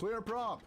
Clear prop.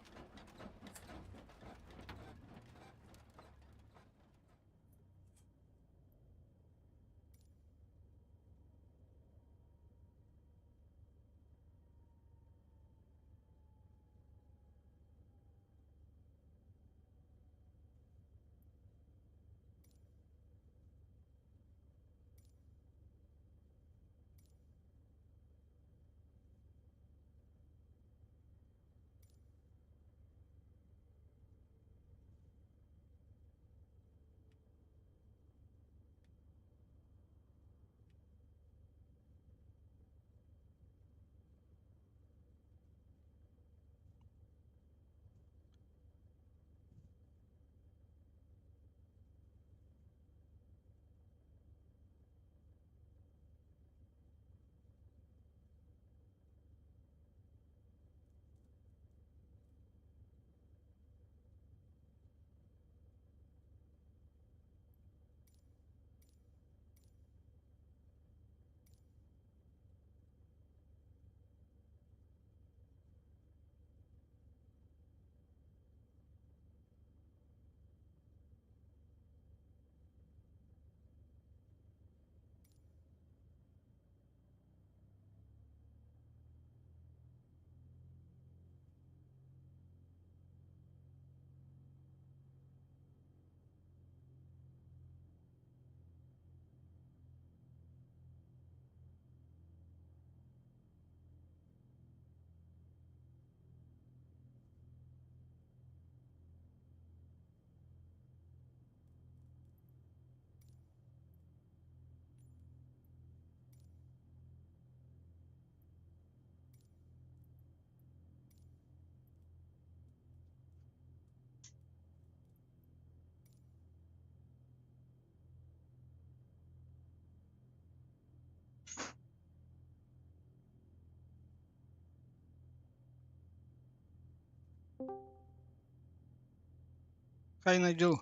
Hi, Nigel.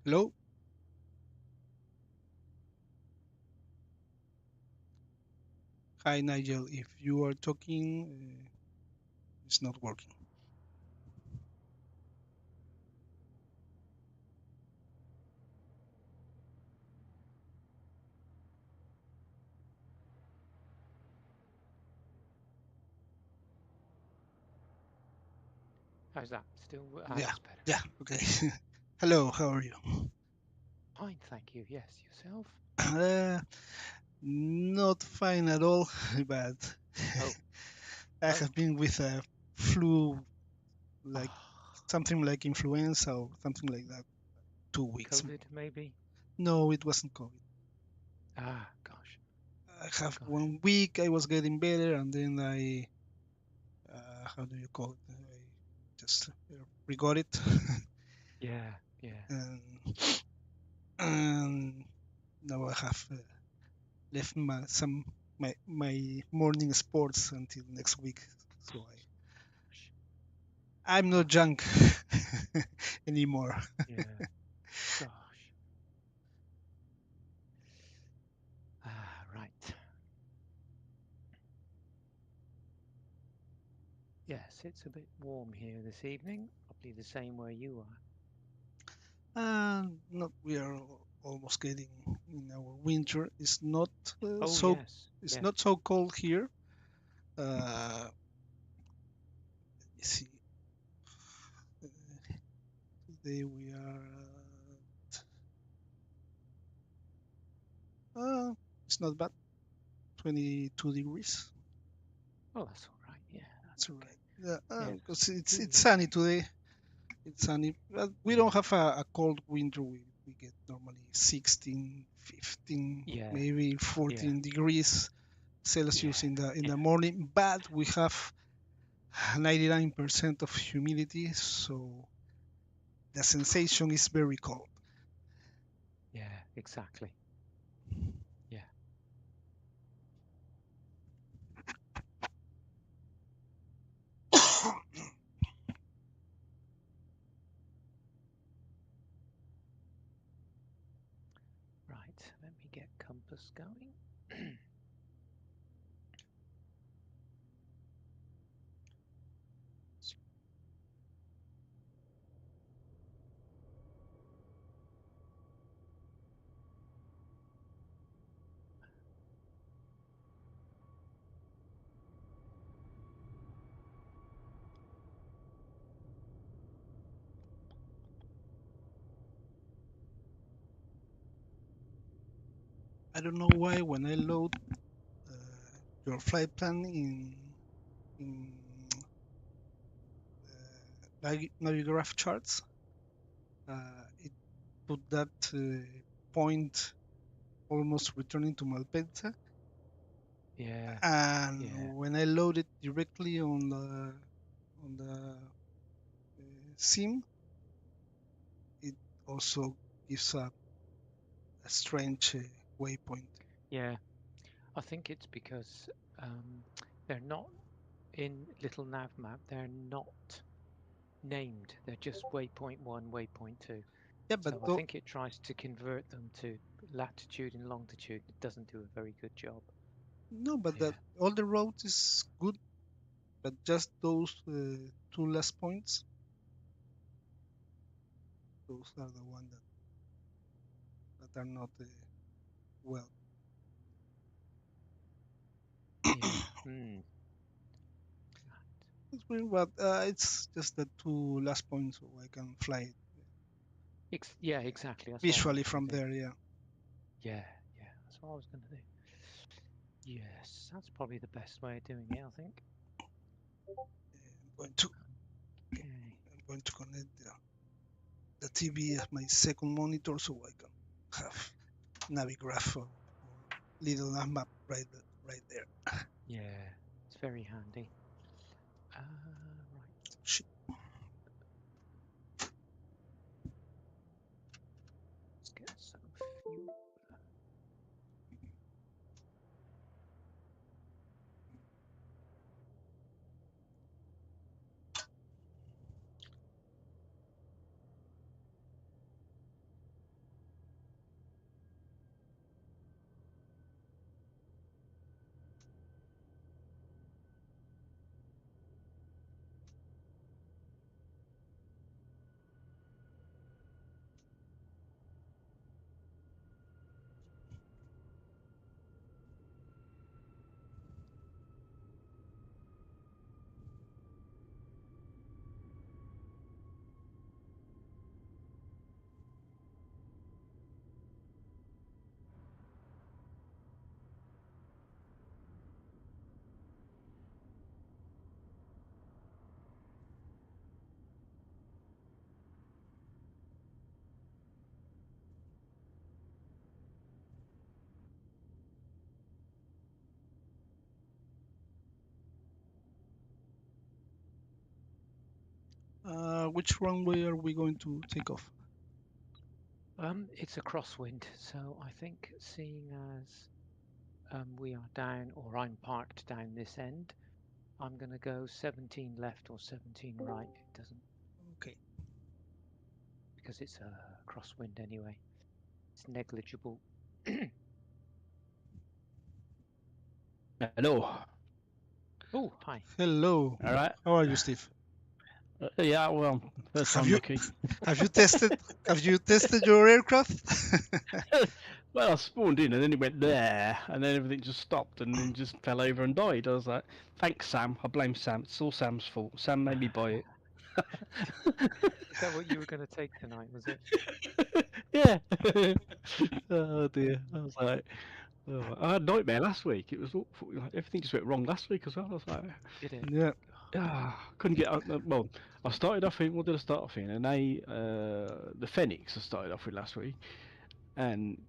Hello? Hi, Nigel. If you are talking, it's not working. How's that? Still, Yeah, that's better. yeah, okay. Hello, how are you? Fine, thank you. Yes, yourself? Uh, Not fine at all, but Oh, I oh, have been with a flu, like oh, something like influenza or something like that, 2 weeks. COVID maybe? No, it wasn't COVID. Ah, gosh, I have gosh. 1 week, I was getting better, and then how do you call it? I just re-got it. Yeah, yeah. and, and now I have left my morning sports until next week. So Gosh, I'm not gosh. junk anymore. Yeah, gosh. Ah, right. Yes, it's a bit warm here this evening. Probably the same where you are. No, we are almost getting in our winter. Oh, So yes, it's yes. not so cold here. Let me see. Uh, Today we are. It's not bad. 22 degrees. Oh, that's all right. Yeah, That's that's all okay. right. Yeah, Yes, because it's really. sunny today. It's sunny. But we don't Yeah, have a cold winter. We get normally 16, 15, yeah, maybe yeah, 14 degrees yeah, Celsius in the yeah, morning. But we have 99% of humidity, so the sensation is very cold. yeah, exactly. Yeah. Right, let me get compass going. I don't know why when I load your flight plan in Navigraph charts, it put that point almost returning to Malpensa, Yeah, and yeah, when I load it directly on the sim, it also gives a strange waypoint. yeah. I think it's because um, they're not in little nav map. They're not named. They're just waypoint 1, waypoint 2. Yeah, but So I think it tries to convert them to latitude and longitude. It doesn't do a very good job. no, but Yeah, all the roads is good, but just those two last points, those are the ones that are not well. yeah. Mm. It's weird, but it's just the two last points, so I can fly it Yeah, exactly. That's what I was visually going from to do. there. Yeah, Yeah, yeah. That's what I was going to do. Yes, that's probably the best way of doing it, I think. I'm going to Okay. connect the TV as my second monitor so I can have Navigraph or little map right there. Yeah, it's very handy. Right. Shit. Let's get some fuel. Which runway are we going to take off? It's a crosswind, so I think seeing as we are down, or I'm parked down this end, I'm going to go 17 left or 17 right. It doesn't, Okay. because it's a crosswind anyway. It's negligible. Hello. Oh, hi. Hello. All right. How are you, Steve? Yeah, well, first Have time you lucky. have you tested your aircraft? Well, I spawned in and then it went there, and then everything just stopped and then just fell over and died. I was like, thanks, Sam. I blame Sam. It's all Sam's fault. Sam made me buy it. Is that what you were going to take tonight, was it? Yeah. Oh dear. I was like, oh, I had a nightmare last week. It was awful. Everything just went wrong last week as well. I was like, Did it? Yeah. couldn't get out. Well, I started off in. What did I start off in? The Phoenix I started off with last week, and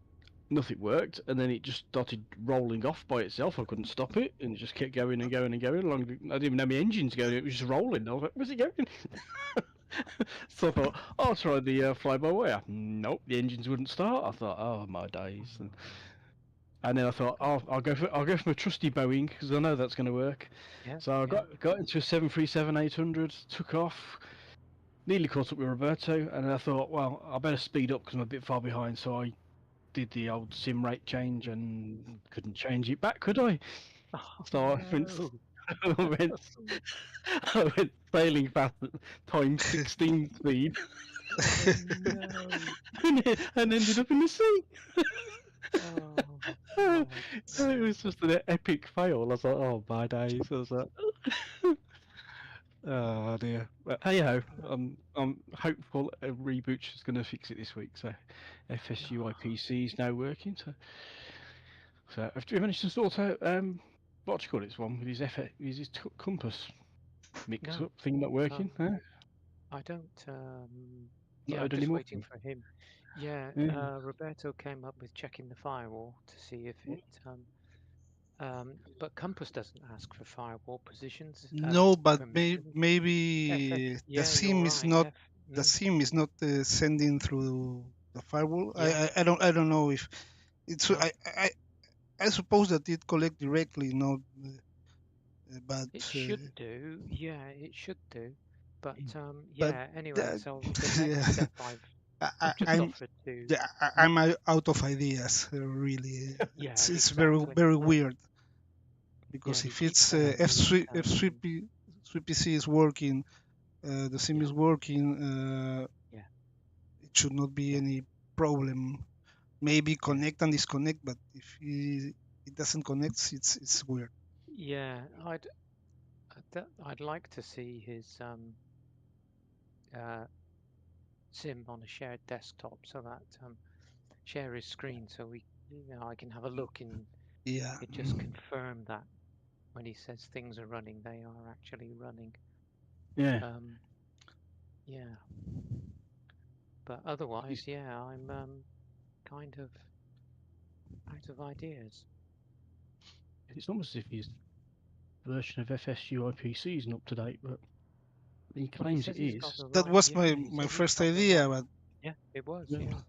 nothing worked. And then it just started rolling off by itself. I couldn't stop it, and it just kept going and going and going. Along, I didn't even know my engine's going. It was just rolling. I was like, "Where's it going?" So I thought, I'll try the fly-by-wire. Nope, the engines wouldn't start. I thought, oh my days. And then I thought, oh, I'll go for my trusty Boeing because I know that's going to work. Yeah. So I yeah. got into a 737-800, took off, nearly caught up with Roberto, and I thought, well, I better speed up because I'm a bit far behind. So I did the old sim rate change and couldn't change it back, could I? So I went, no. I went, I went sailing fast at times 16 speed Oh no. and ended up in the sea. Oh It my was just an epic fail. I was like, oh my days. I was like, oh dear. But hey ho, I'm hopeful a reboot is going to fix it this week. So FSU IPC is now working. So have you managed to sort out what do you call it? This one with his compass mix No. up thing not working? No? I don't. Not Yeah, I'm heard just anymore waiting from for him. Yeah, him? Roberto came up with checking the firewall to see if it. But Compass doesn't ask for firewall positions No, but permissions. FF. maybe the Yeah, you're SIM is right. not sending through the firewall. Yeah. I don't know if it's No, I suppose that it collect directly, not but it should do. Yeah, it should do. But but yeah. Anyway, that, so the yeah, next step, I've just I'm offered to. I'm out of ideas. Really, Yeah, it's exactly. very Well, weird yeah, because he if keeps it's saying that. F3PC is working, the SIM Yeah, is working, yeah, it should not be yeah, any problem. Maybe yeah. connect and disconnect, but if it doesn't connect, it's weird. Yeah, I'd like to see his uh, sim on a shared desktop so that share his screen so I can have a look and Yeah. it just confirm that when he says things are running, they are actually running. Yeah. Yeah, but otherwise, yeah, I'm kind of out of ideas. It's almost as if his version of FSU IPC isn't up to date, but he Well, he claims says it he's got is. the That right. was Yeah, he my says he's first got the idea, right. but Yeah, it was. Yeah. Yeah,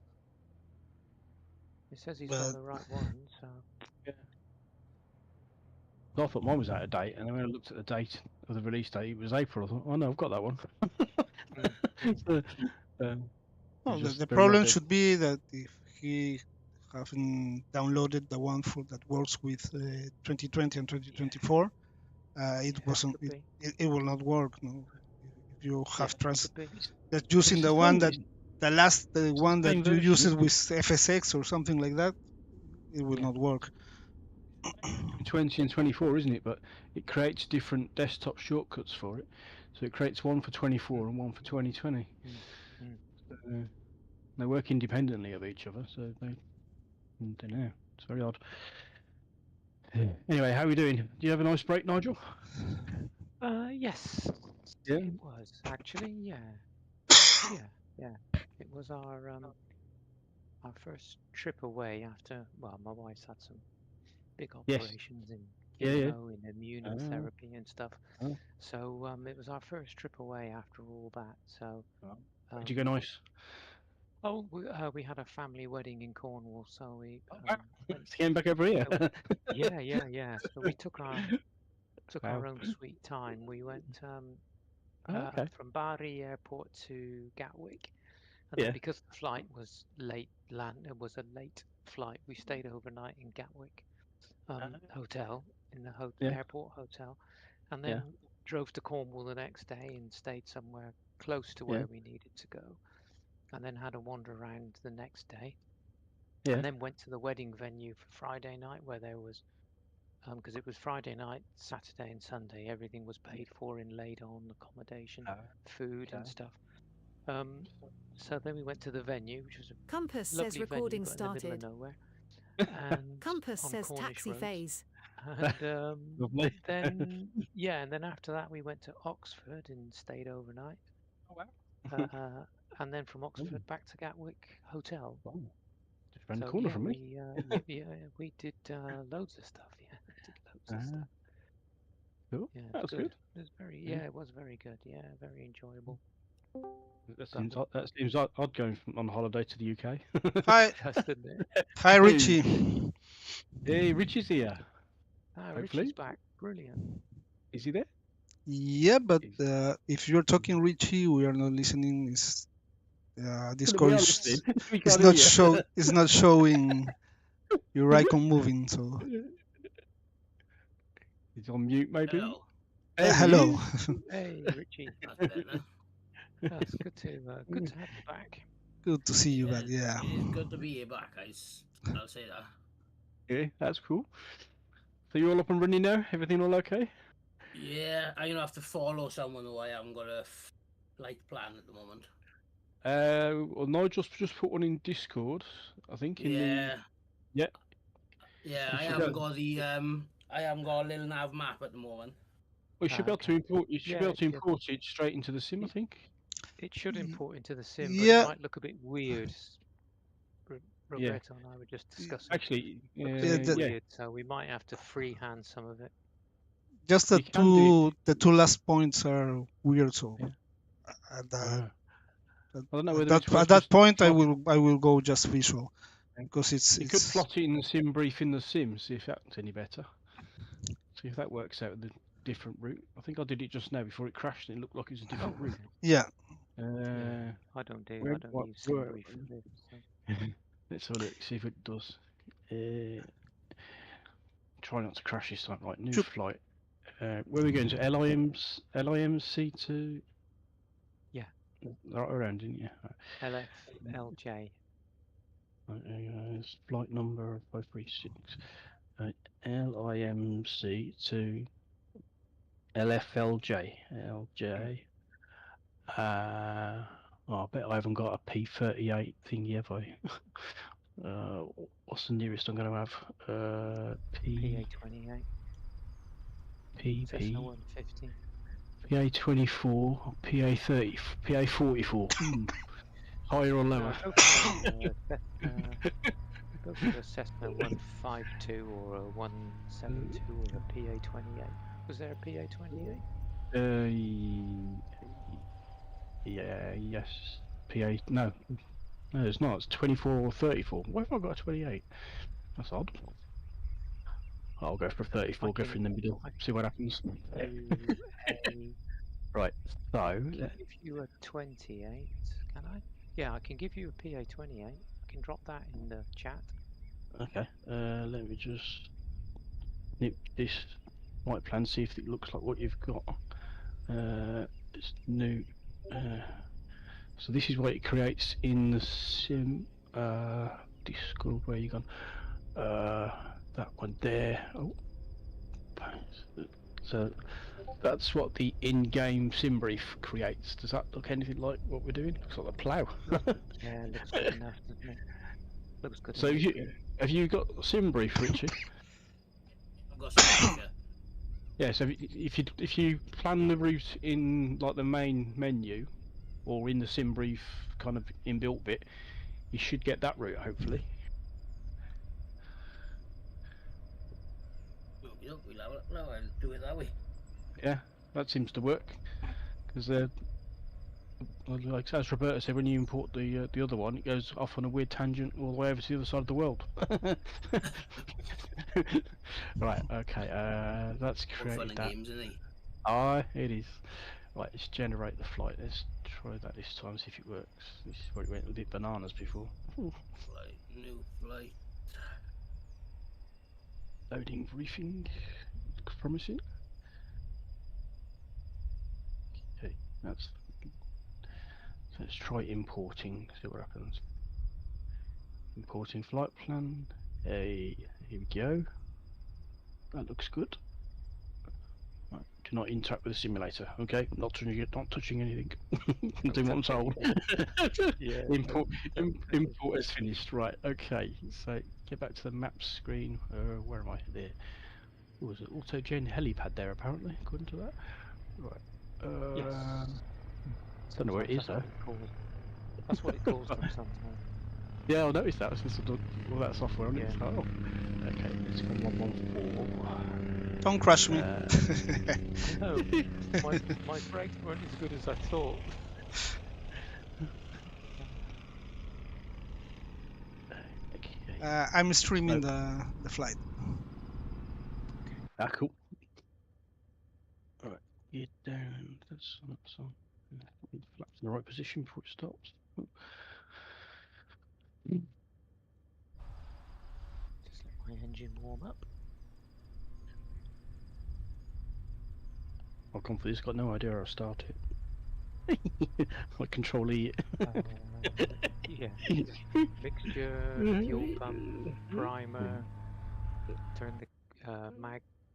he says he's got but the right one. So Yeah. I thought mine was out of date, and then when I looked at the date of the release date, it was April. I thought, oh no, I've got that one. mm, mm, So, no, just the very odd problem that. should be that if he haven't downloaded the one that works with 2020 and yeah, 2024, yeah, it wasn't could be. it will not work. No, if you Yeah, have could be. that But using it's the the one same. that the It's the one same that you version, use it isn't with it? FSX or something like that, it will Yeah, not work. 20 and 24, isn't it? But it creates different desktop shortcuts for it. So it creates one for 24 mm, and one for 2020. mm, mm. They work independently of each other, so they don't know. It's very odd. Anyway, how are we doing? Do you have a nice break, Nigel? Yes, Yeah. it was actually. Yeah, yeah. It was our first trip away after. Well, my wife's had some big Yes. operations in Yeah, yeah. chemo, in immunotherapy and stuff. Oh. So it was our first trip away after all that. So Did you go nice? we had a family wedding in Cornwall, so we Wow. went. It's came back over here. So yeah. So we took Wow. our own sweet time. We went Oh, okay. from Bari Airport to Gatwick, and then Yeah. because the flight was late, it was a late flight. We stayed overnight in Gatwick hotel in the Yeah. airport hotel, and Yeah. then drove to Cornwall the next day and stayed somewhere close to Yeah. where we needed to go, and then had a wander around the next day, Yeah. and then went to the wedding venue for Friday night where there was. Because it was Friday night, Saturday and Sunday, everything was paid for in laid-on accommodation, food and Okay. stuff. So then we went to the venue, which was a Compass lovely says venue, recording but in the middle of started. nowhere, and Compass on says Cornish taxi roads. phase. And Lovely. then and then after that we went to Oxford and stayed overnight. Oh, wow. And then from Oxford back to Gatwick Hotel. Wow. Just around the So corner yeah, from me. we did loads of stuff. Yeah, we did loads of stuff. Cool. Yeah, That was good. It was very it was very good. Yeah, very enjoyable. That seems odd going on holiday to the UK. Hi, Didn't it? hi Richie. Hey, Richie's here. Richie's Hopefully. back. Brilliant. Is he there? Yeah, but if you're talking Richie, we are not listening. Discord is not is not showing your icon moving. So He's on mute, maybe. Hello. hello. Hey, Richie. That's better. That's good to have you back. Good to see you back. It is good to be here back. I'll say that. Yeah, that's cool. So you all up and running now? Everything all okay? Yeah, I'm gonna have to follow someone who I haven't got a light plan at the moment. Well, no, just put one in Discord. I think in Yeah. Yeah. Yeah, You I should haven't go- got the I haven't got a little nav map at the moment. We should be able to Okay. import. You should Yeah, be able to it should. import it straight into the sim. I think. It should import into the sim, but Yeah. it might look a bit weird. Roberto and I were just discussing. Actually, Looks a Yeah, bit the- weird, so we might have to freehand some of it. Just the You can do two last points are weird. So Yeah. at that, I don't know whether at it's that, worth at that just point I plot- will go just visual because You could plot it in the sim brief in the sim, see if that's any better. See if that works out with the different route. I think I did it just now before it crashed and it looked like it was a different route. Yeah. I don't where- use where- SimBrief for this. So. Let's have a look, see if it does. Try not to crash this time. Right, new Sure. flight. Where are we going to? LIMC to? Yeah. Right around, didn't you? LFLJ. Flight number 536. LIMC to LFLJ. LJ. I bet I haven't got a P38 thingy, have I? What's the nearest I'm going to have? PA28. Cessna 150. PA24, PA30, PA44. Higher or lower? Go for a Cessna 152 or a 172 or a PA28. Was there a PA28? Yeah, yes. No, it's not. It's 24 or 34. Why have I got a 28? That's odd. I'll go for a 34. Go for in the middle. See what happens. Right. So I can give you a 28. Can I? Yeah, I can give you a PA28. I can drop that in the chat. Okay. Let me just nip this white plan. See if it looks like what you've got. It's new. So this is what it creates in the sim. Discord. Where you gone? That one there. Oh. So that's what the in-game sim brief creates. Does that look anything like what we're doing? Looks like a plough. Yeah, it looks good enough, doesn't it? Looks good. So enough. have you got sim brief, Richie? I've got some picture. Yeah. So if you plan the route in like the main menu, or in the sim brief kind of inbuilt bit, you should get that route hopefully. I'll do it that way. Yeah, that seems to work because like as Roberta said, when you import the other one, it goes off on a weird tangent all the way over to the other side of the world. Right. Okay. That's created Fun and that. games, isn't it? Ah, it is. Right. Let's generate the flight. Let's try that this time. See if it works. This is where it went with it bananas before. Flight, new flight. Loading briefing. Looks promising. Okay, that's. So let's try importing. See what happens. Importing flight plan. Here we go. That looks good. Right, do not interact with the simulator. Okay, not touching anything. Doing what I'm told. Yeah. Import is finished. Right. Okay. So get back to the map screen. Where am I? There. Oh, was it auto gen helipad there? Apparently, according to that. Right. Yes. Don't know where it is though. That's what it calls them sometimes. Yeah, I noticed that since I've done all that software on it. Yeah. Oh. Okay, let's go 114. Don't crush me. No, my brakes weren't as good as I thought. Okay. I'm streaming the flight. Ah, cool. Alright, get down. That's on. Flaps in the right position before it stops. Just let my engine warm up. I'll come for this. Got no idea how to start it. I control E. Yeah. Mixture, fuel pump, primer.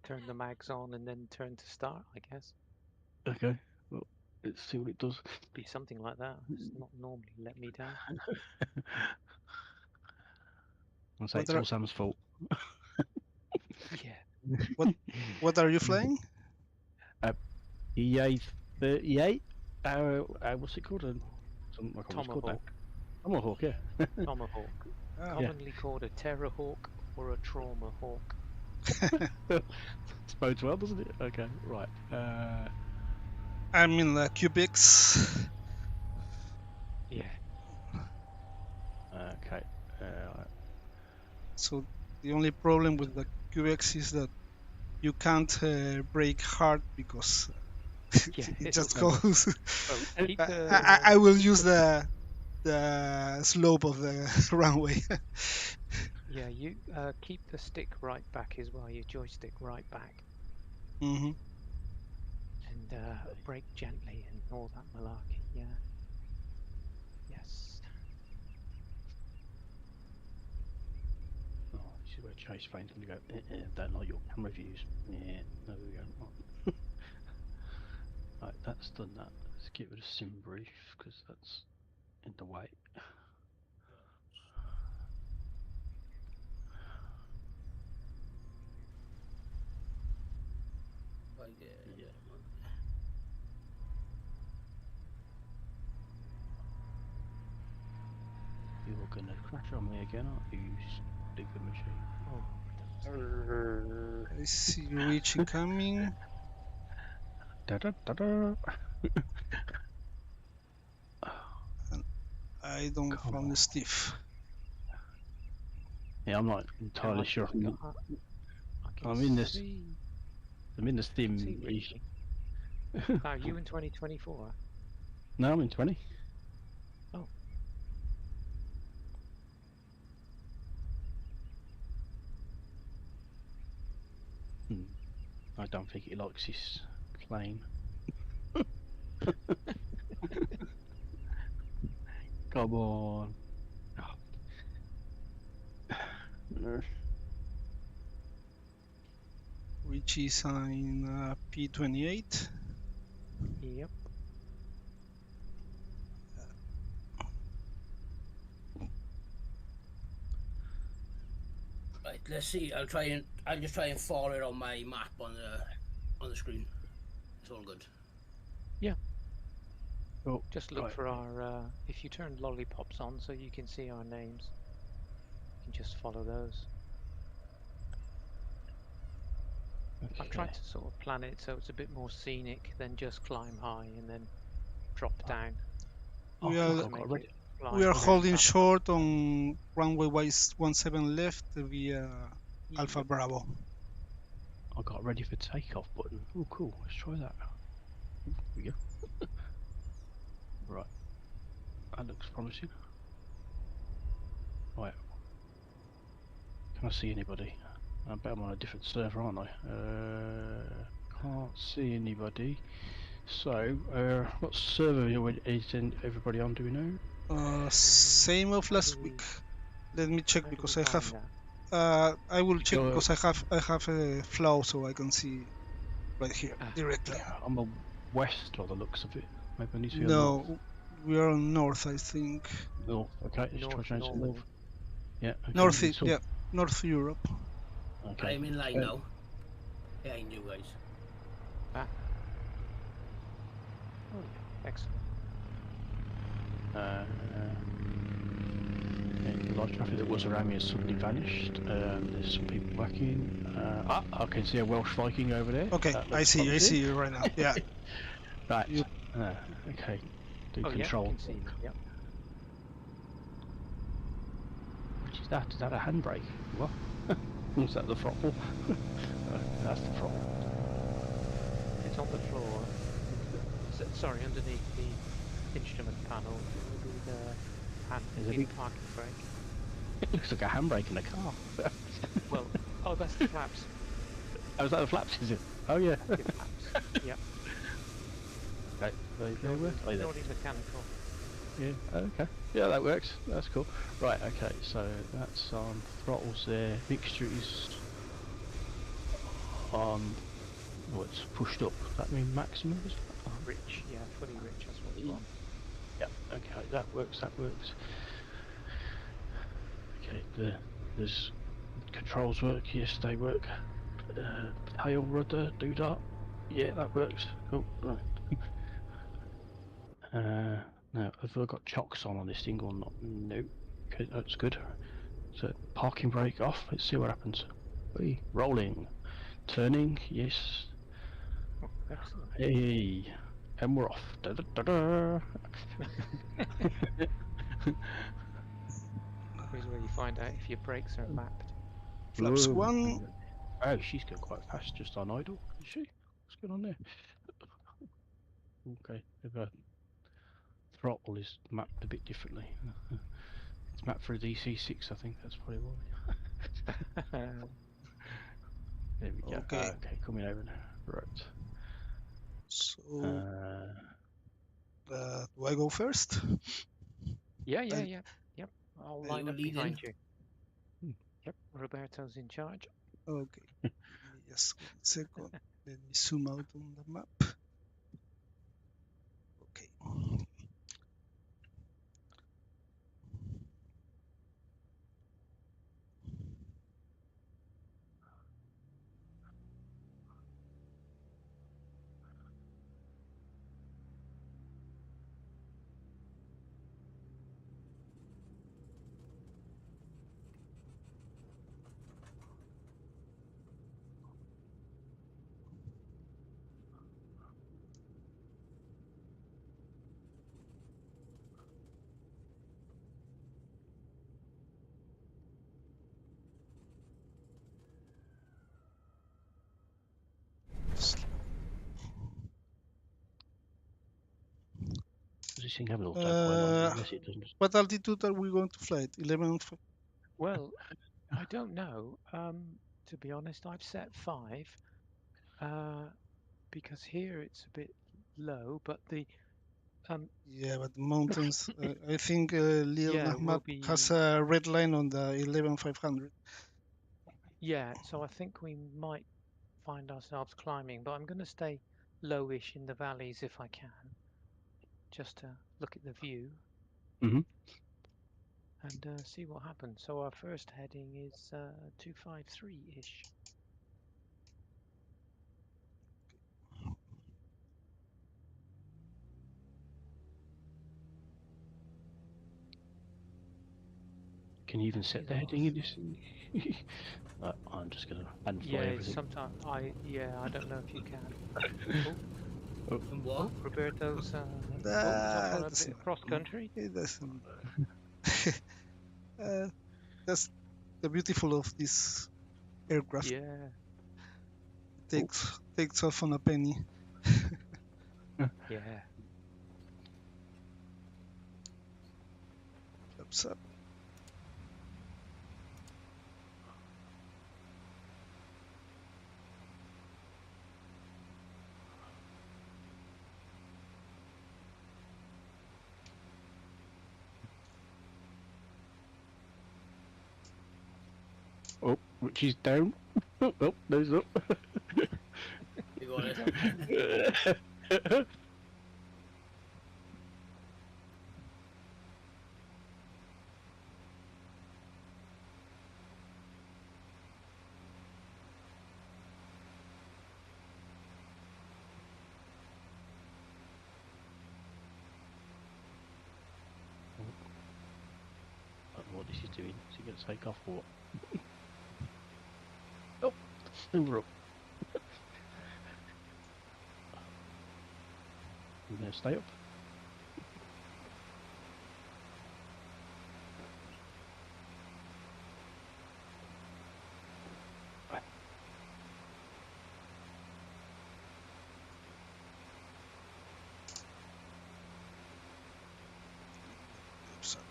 Turn the mags on, and then turn to start. I guess Okay. Well, let's see what it does. be something like that. It's not normally let me down. I'll say What it's are- all Sam's fault. Yeah. What are you flying? EA 38. What's it called? Something like it's called now. Tomahawk. Tomahawk, yeah. Tomahawk. Ah, Commonly called a Terrahawk or a Trauma Hawk. Bodes well, doesn't it? Okay, right. I'm in the Cubics. Yeah. Okay. So the only problem with the QX is that you can't brake hard because Yeah, it just it'll- goes. Well, keep the, I will use the slope of the runway. yeah, you keep the stick right back as well. Your joystick right back, Hmm. and brake gently and all that malarkey. Yeah. Yes. Oh, this is where Chase Fane's going to go, don't like your camera views. Yeah, there we go. Right, that's done that. Let's get rid of sim brief, because that's in the way. Right, Yeah. You're going to crash on me again, aren't you, you stupid machine? Oh, I see Richie coming. Da da da da. I don't Come found on. Steve. Yeah, I'm not entirely sure. I'm in this. See I'm in the Steam. me. Are you in 2024? No, I'm in 20. Oh. I don't think he likes his plane. Come on. Oh. Richie's in P28. Yep. Right, let's see. I'll just try and follow it on my map on the screen. It's all good. Oh, Just look right. for our. If you turn lollipops on, so you can see our names, you can just follow those. I've tried Okay. to sort of plan it so it's a bit more scenic than just climb high and then drop down. Oh, We look, are- I've got ready. We are fly holding down. short on runway 17 left via Alpha Yep. Bravo. I got ready for takeoff button. Oh, cool. Let's try that. Here we go. Right. That looks promising. Right. Can I see anybody? I bet I'm on a different server, aren't I? Can't see anybody. So, what server is everybody on? Do we know? Same of last do we- week. Let me check How do because we I have. find that? I will check Go- because I have a flow so I can see right here Ah. directly. I'm a west by the looks of it. Maybe I need to be on north. No, we are on north, I think. North. Okay, let's try North change to north. Normandy. Yeah. Okay, North, it's all- yeah, North Europe. Okay. I'm in line now. Behind you guys. Oh, yeah. Excellent. The light traffic that was around me has suddenly vanished. There's some people back in. I can see a Welsh Viking over there. Okay, That I looks see promising. you right now. Yeah, Right. You- Okay. Do Oh, control. yeah, you can see me. Yep. Which is that? Is that a handbrake? What? Was that the throttle? That's the throttle. It's on the floor. Sorry, underneath the instrument panel. It'll be the There's a need a big- parking brake. It looks like a handbrake in a car. Well, oh, that's the flaps. Oh, is that the flaps, is it? Oh, yeah. That's the flaps. Yep. Okay, they work. Oh, Purely mechanical. yeah, okay. Yeah, that works. That's cool. Right, okay, so that's on throttles there. Mixture is on, oh, it's pushed up. Does that mean maximum? Is it? Oh, Rich, yeah, fully rich, that's what we want. yeah, okay, that works, that works. Okay, there's controls work, yes, they work. Tail rudder, do that. Yeah, that works. Cool. Right. Now, have I got chocks on this thing or not? No. Okay, that's good. So, parking brake off. Let's see what happens. Whee, rolling. Turning, yes. Oh, excellent. Hey. And we're off. Da, da, da, da. Here's where you find out if your brakes are mapped. Flaps Whoa. 1. Oh, she's going quite fast just on idle, is she? What's going on there? Okay, the throttle is mapped a bit differently. It's mapped for a DC6, I think that's probably why. There we go. Okay. Ah, okay, coming over now. Right. So, do I go first? Yeah, I- yeah. Yep. I'll I line will up lead behind in. you. Yep, Roberto's in charge. Okay. Give me just 1 second. Let me zoom out on the map. Okay. Does this thing have an autopilot? Yes, it doesn't. What altitude are we going to fly? 11. Well, I don't know. To be honest, I've set 5 because here it's a bit low, but the Yeah, but the mountains. I think Lil yeah will map be has a red line on the 11500. yeah. So I think we might find ourselves climbing, but I'm going to stay lowish in the valleys if I can, just to look at the view Mhm. and see what happens. So our first heading is 253-ish. Can you even set the heading in this thing? I'm just gonna unfly Yeah, everything. sometimes I don't know if you can. And what? Roberto's off on a That's bit not- cross country. It doesn't. That's the beautiful of this aircraft. Yeah, Takes off on a penny. yeah. Flaps up. Oh, which is down. Oh, nose up. You got it. I don't know what this is doing. Is it going to take off or what? Oh, over up. I'm going to stay up. Flaps up.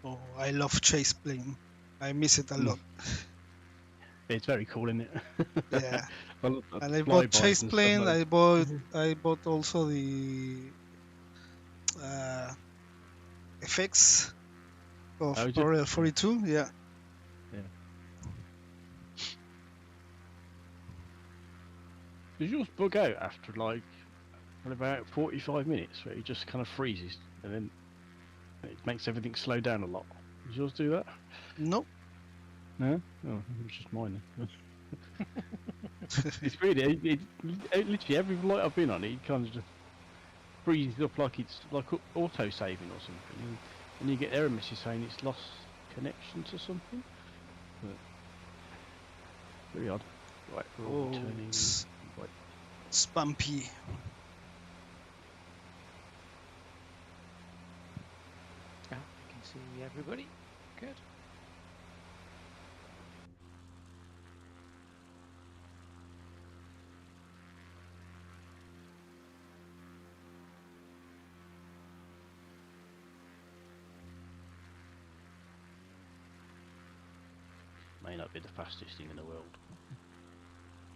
Oh, I love chase plane. I miss it a lot. It's very cool, isn't it? Yeah. Well, And I bought flybys chase and stuff plane. like I bought also the uh, effects of Oh, did you? Parallel 42. Yeah. Does yours bug out after like about 45 minutes, where it just kind of freezes and then it makes everything slow down a lot? Does yours do that? Nope. No? Oh, it was just mine then. It's really, literally every light I've been on, it kind of just freezes up like it's like auto saving or something, and you get error messages saying it's lost connection to something. But very odd. Right, we're all Oh, returning. it's Right. Spumpy. Yeah, I can see everybody. Good. May not be the fastest thing in the world.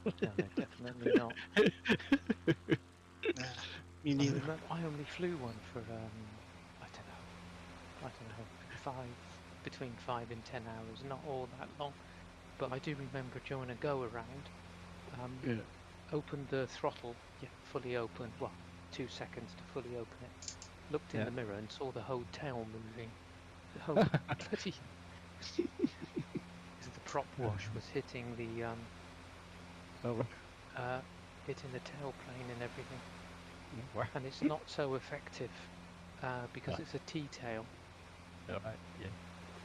No, they're definitely not. Nah, me neither. I only flew one for I don't know, between 5 and 10 hours, not all that long. But I do remember during a go around, Yeah. opened the throttle, fully open. Well, 2 seconds to fully open it. Looked in Yeah. the mirror and saw the whole tail moving. The whole bloody. Because the prop wash was hitting the Oh, hitting the tailplane and everything. wow. And it's not so effective because Right. it's a T-tail, All right. Yeah.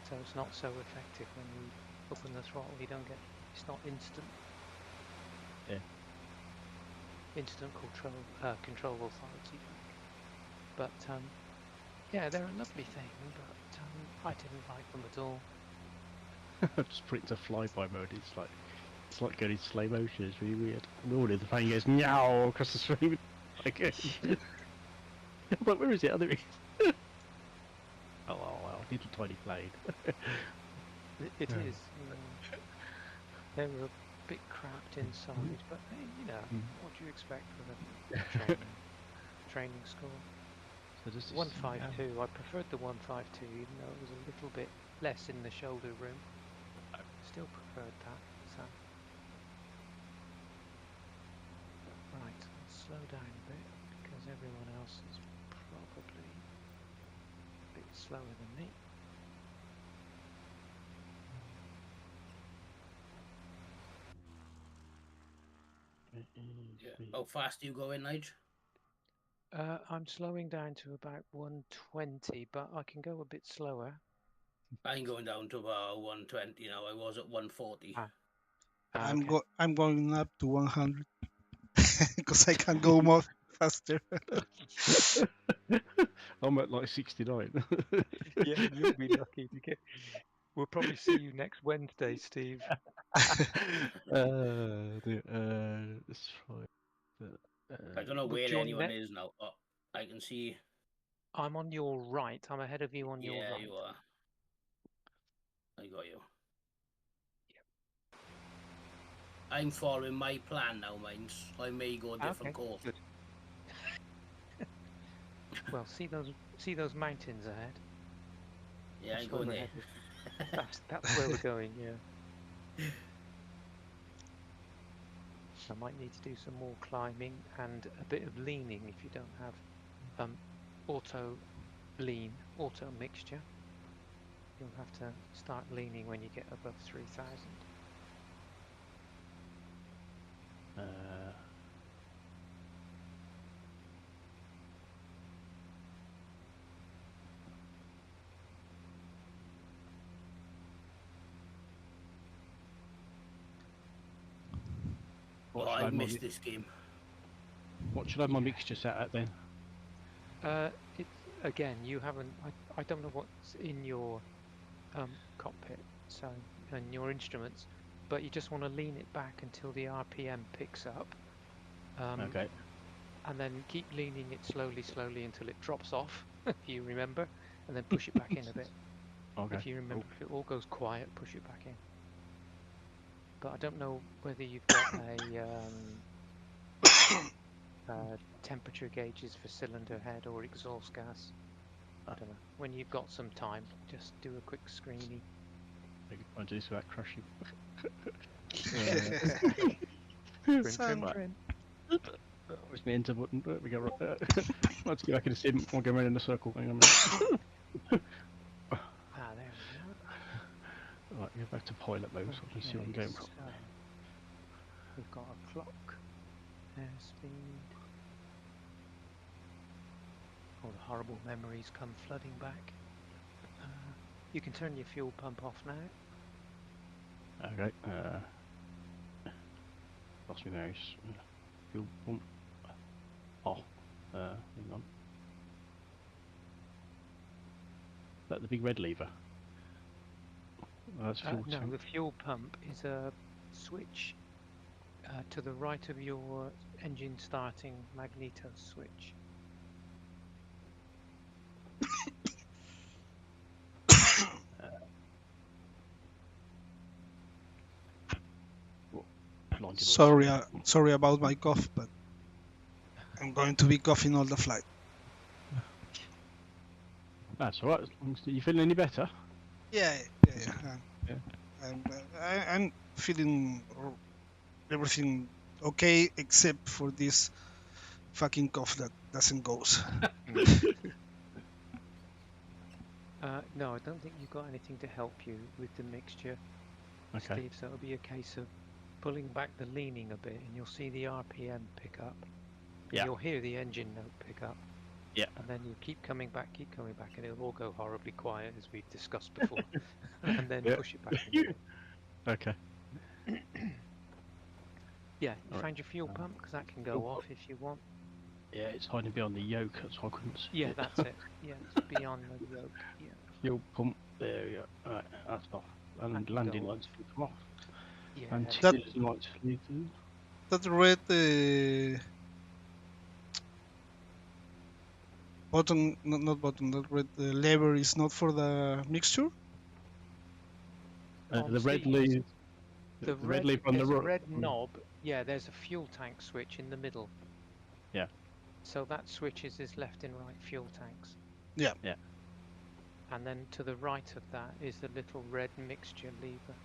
so it's not so effective when you open the throttle. You don't get, it's not instant. Yeah. Instant control authority back. But yeah, they're a lovely thing, but I didn't like them at all. Just put it to flyby mode. It's like going in slow motion. It's really weird. And all the plane goes meow across the screen. Like, I'm like, where is it? Oh, there it is. Oh, wow, little tiny plane. It Yeah. is. They were a bit cramped inside, but hey, what do you expect from a training school? So does this 152. I preferred the 152, even though it was a little bit less in the shoulder room. Still preferred that. So right, let's slow down a bit because everyone else is probably a bit slower than me. How fast are you going, Nige? I'm slowing down to about 120, but I can go a bit slower. I'm going down to about 120 now. I was at 140. Okay. I'm going up to 100 because I can go more faster. I'm at like 69. Yeah, you'll be lucky to get. We'll probably see you next Wednesday, Steve. Let's try. I don't know We'll where join anyone next. is now. Oh, I can see. I'm on your right. I'm ahead of you on your Yeah, right. you are. I got you. I'm following my plan now, mines. I may go a different course. Good. Well, see those mountains ahead. Yeah, That's I'm where going we're there. headed. That's where we're going. Yeah. I might need to do some more climbing and a bit of leaning if you don't have auto mixture. You'll have to start leaning when you get above 3,000. I missed this game. What should I have my mixture set at then? It's again, you haven't. I don't know what's in your cockpit, so and your instruments, but you just want to lean it back until the RPM picks up. Okay. And then keep leaning it slowly until it drops off, if you remember, and then push it back in a bit. Okay. If you remember, if it all goes quiet, push it back in. But I don't know whether you've got a temperature gauges for cylinder head or exhaust gas. I don't know. When you've got some time, just do a quick screeny. I do this without crushing. Trim. Where's my enter button? There we go. Right. Let's get back in the sim. I'll go around in a circle. Hang on a minute. There we go. Right, go back to pilot mode so I can see what I'm going from. So we've got a clock, airspeed. All the horrible memories come flooding back. You can turn your fuel pump off now. Okay. Lost me mouse. Fuel pump. Oh. Hang on. Is that the big red lever? That's fuel No, tank. the fuel pump is a switch to the right of your engine starting magneto switch. Sorry about my cough, but I'm going to be coughing all the flight. That's alright. As long as you feeling any better? Yeah. I'm feeling everything okay except for this fucking cough that doesn't go. No, I don't think you've got anything to help you with the mixture, Okay. Steve. So it'll be a case of pulling back the leaning a bit, and you'll see the RPM pick up. Yeah. You'll hear the engine note pick up. Yeah. And then you keep coming back, and it'll all go horribly quiet as we've discussed before, and then push it back in. Okay. Yeah, you Alright. find your fuel pump, because that can go Fuel off if you want. Yeah, it's hiding behind the yoke, that's why I couldn't see Yeah, it. that's it. Yeah, it's beyond the yoke. Yeah. Fuel pump. There we go. Alright, that's off. And That can landing go lights come off. Yeah. And That- tears lights lead to. That red button, not button, that red lever is not for the mixture? On The red Steve's, lead. The red leaf on the there's a right. red knob. Yeah, there's a fuel tank switch in the middle. Yeah. So that switches his left and right fuel tanks. Yeah. Yeah. And then to the right of that is the little red mixture lever.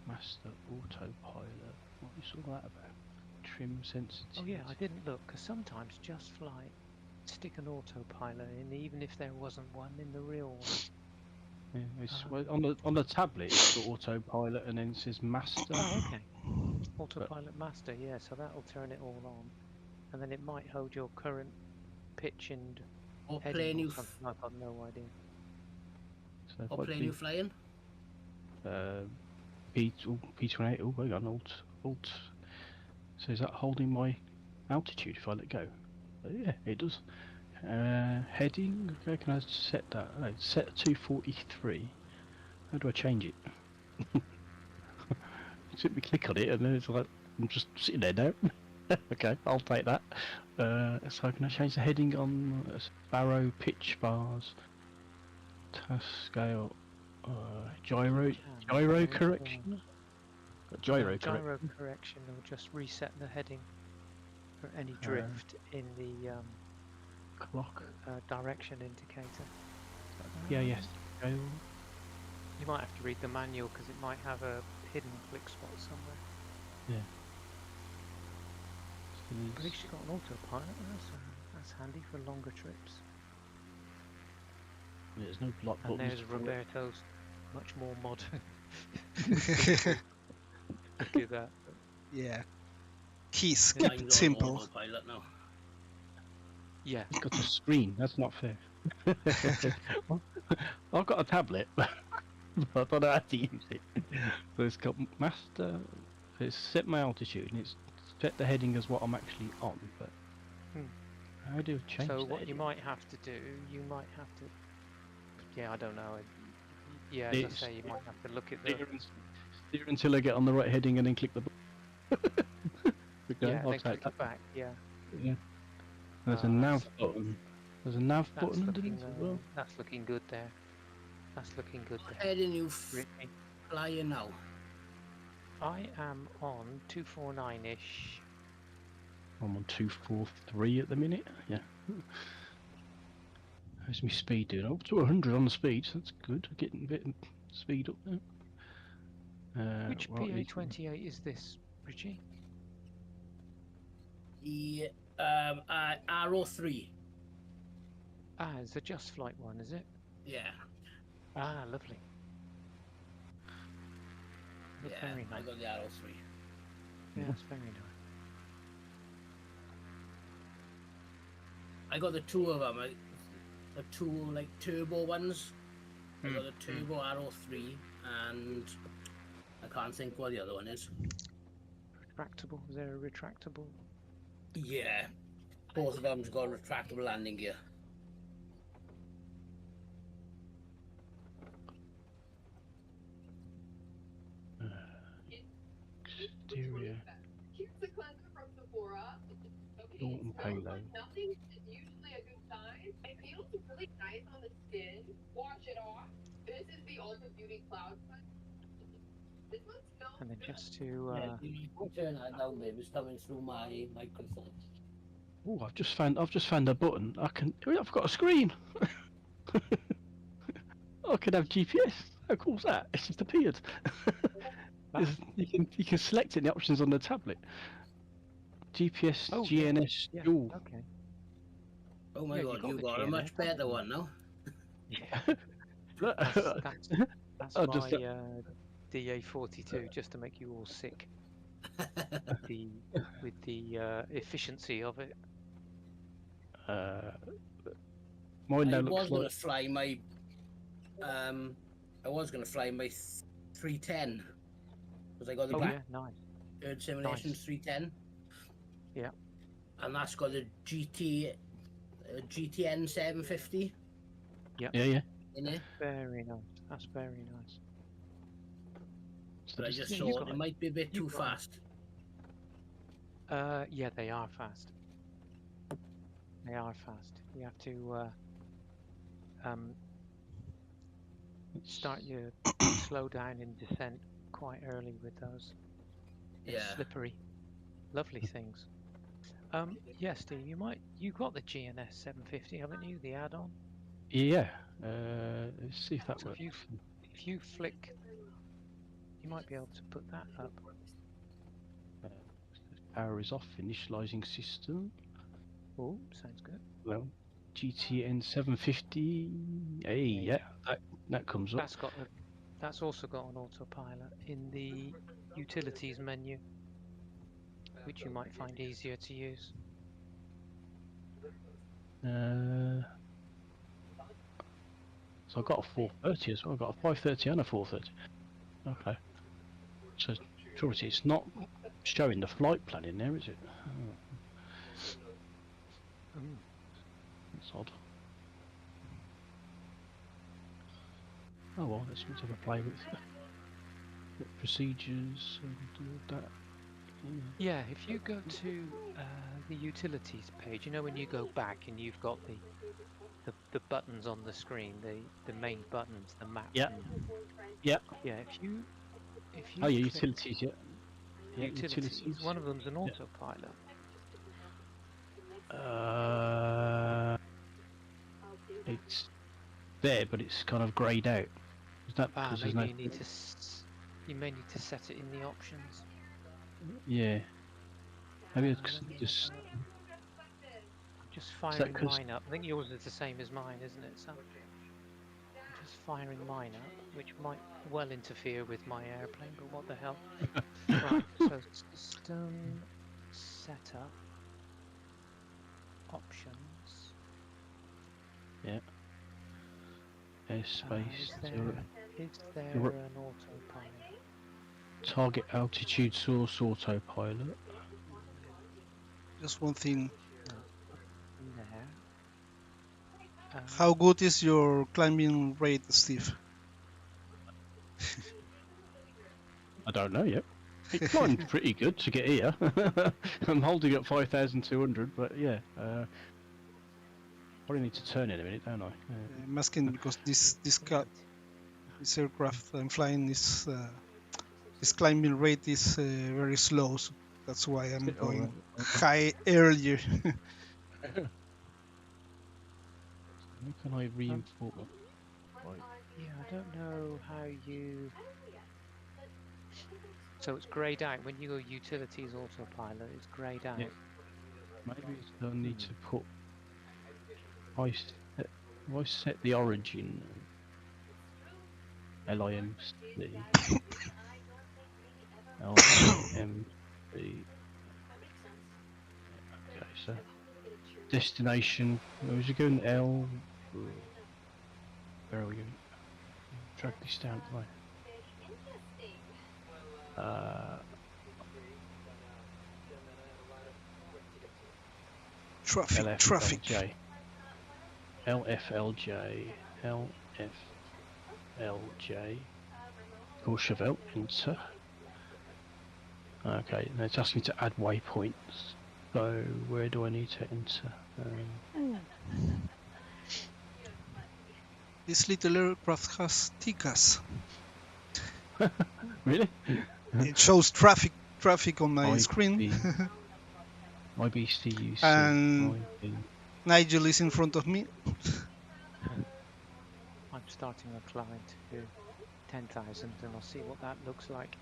Master autopilot. What is all that about? Trim sensitivity. Oh yeah, I didn't look, because sometimes Just Flight stick an autopilot in, even if there wasn't one in the real one. Yeah, it's, well, on the tablet it's got autopilot and then it says master. Oh, okay. Autopilot master, yeah, so that'll turn it all on. And then it might hold your current pitch and What heading plane or you something, I've got no idea. So if what I plane do, you flying? P28. Oh, hang on, alt. So is that holding my altitude if I let go? Oh, yeah, it does. Heading. Okay, can I set that? No, set 243. How do I change it? Simply click on it, and then it's like I'm just sitting there now. Okay, I'll take that. So can I change the heading on Sparrow pitch bars, task scale, gyro correction? Gyro correction. Gyro correction will just reset the heading for any drift in the Clock. direction indicator. Yeah, yes. Scale. You might have to read the manual because it might have a hidden click spot somewhere. Yeah. At least you got an autopilot. That's handy for longer trips. There's no block And buttons. there's Roberto's much more modern. Look at that. Yeah. Keys, Yeah, keep Mine's it on simple. autopilot now. Yeah. It's got a screen. That's not fair. I've got a tablet, but I don't know how to use it. So it's got master. It's set my altitude and it's set the heading as what I'm actually on. But how do you change? So the what you heading? might have to do, you might have to. Yeah, I don't know. Yeah, as I It's- say, you might have to look at the. Steer until I get on the right heading and then click the button. Okay, Yeah, I'll then take click that. it back. Yeah. Yeah. There's a Ah, nav that's- button. There's a nav That's button looking, underneath as well. that's looking good there. That's looking good What there. heading you Richie, flying now? I am on 249-ish. I'm on 243 at the minute. Yeah. How's my speed doing? Up to 100 on the speed, so that's good. Getting a bit of speed up there. Which what is- PA-28 is this, Richie? The RO3. Ah, it's the Just Flight one, is it? Yeah. Ah, lovely. Yeah. Very I nice. got the RO3. Yeah, that's very nice. I got the two of them. The two like turbo ones. I got the turbo RO3 and I can't think what the other one is. Retractable? Is there a retractable? Yeah. Both of them's got retractable landing gear. Exterior. Norton payload. Nothing is usually a good sign. It feels really nice on the skin. Wash it off. This is the Ultra Beauty Cloud. This one smells And then good. just to Turn that down, babe. It's coming through my microphone. Oh, I've just found a button. I've got a screen. I can have GPS. How cool's that? It's just appeared. You can select it in the options on the tablet. GPS, Oh, GNS, yeah, dual. okay. Oh my Yeah, god, got you the got a GNS, much better haven't you? one now. Yeah. That's Oh, my just DA42, just to make you all sick with the efficiency of it. Mine now I looks was gonna like. fly my I was gonna fly my 310 because I got the Oh black yeah, nice. Earth Simulations Nice. 310. Yeah. And that's got the GTN 750 Yeah. in it. Very nice. That's very nice. So But I just- just yeah, you thought got it it. might be a bit You too got it. fast. Yeah, they are fast. They are fast. You have to start your slow down in descent quite early with those. It's Yeah. slippery. Lovely things. Yes, Steve, you got the GNS 750, haven't you? The add-on. Yeah. Let's see if that So works. if you flick, you might be able to put that up. Power is off. Initializing system. Oh, sounds good. Well, GTN 750. Hey, yeah, that comes up. That's also got an autopilot in the utilities menu, which you might find easier to use. So I got a 430 as well. I got a 530 and a 430. Okay. So obviously it's not showing the flight plan in there, is it? Oh. That's odd. Oh well, let's have a play with procedures and do that. Yeah, if you go to the utilities page, you know when you go back and you've got the buttons on the screen, the main buttons, the map. Yeah. And, Yeah. yeah. If you Oh yeah, click utilities. Yeah. Yeah, utilities, one of them's an autopilot. It's there, but it's kind of greyed out. Is that because there's Maybe no? you may need to set it in the options. Yeah. Maybe it's just. Just firing 'cause- mine up. I think yours is the same as mine, isn't it, Sam? I'm just firing mine up, which might well interfere with my airplane, but what the hell? Right, so system setup options. Yeah. Airspace. Is there You're- an autopilot? Target altitude source autopilot. Just one thing. In there. How good is your climbing rate, Steve? I don't know yet. It climbed pretty good to get here. I'm holding at 5,200, but yeah. probably need to turn in a minute, don't I? I'm asking because this aircraft I'm flying is its climbing rate is very slow, so that's why I'm it? Oh, going right. high earlier. How can I reinforce? Right. Yeah, I don't know how you. So it's greyed out when you go utilities autopilot. It's greyed out. Yeah. Maybe I need to put. I set the origin. LIMC. LIMC. Okay, so destination. Where was you going? L. Where are we going? Drag this down to my. Traffic. LFLJ. Courchevevel, enter. Okay, now it's asking me to add waypoints. So where do I need to enter? This little aircraft has tickets. Really? It shows traffic on my screen. IBCUC. And Nigel is in front of me. I'm starting a climb to 10,000 and I'll see what that looks like.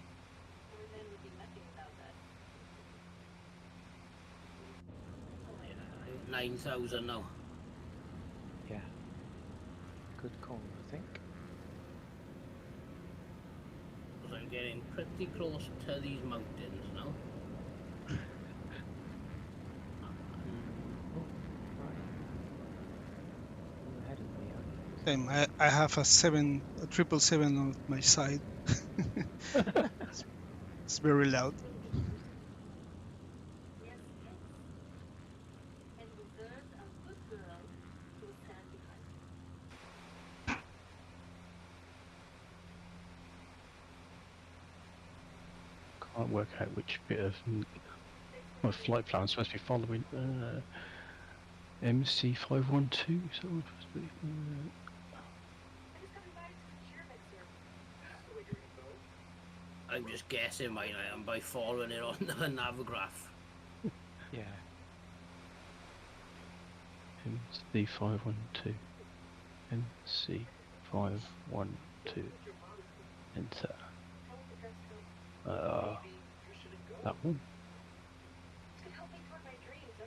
Yeah, 9,000 now. Yeah. Good call, I think. Because I'm getting pretty close to these mountains now. I have a 777 on my side. It's very loud. Can't work out which bit of my flight plan I'm supposed to be following. MC512. So I'm supposed to be. I'm just guessing mine I am by following it on the navgraph. Yeah. MC512. MC512. Enter. That one.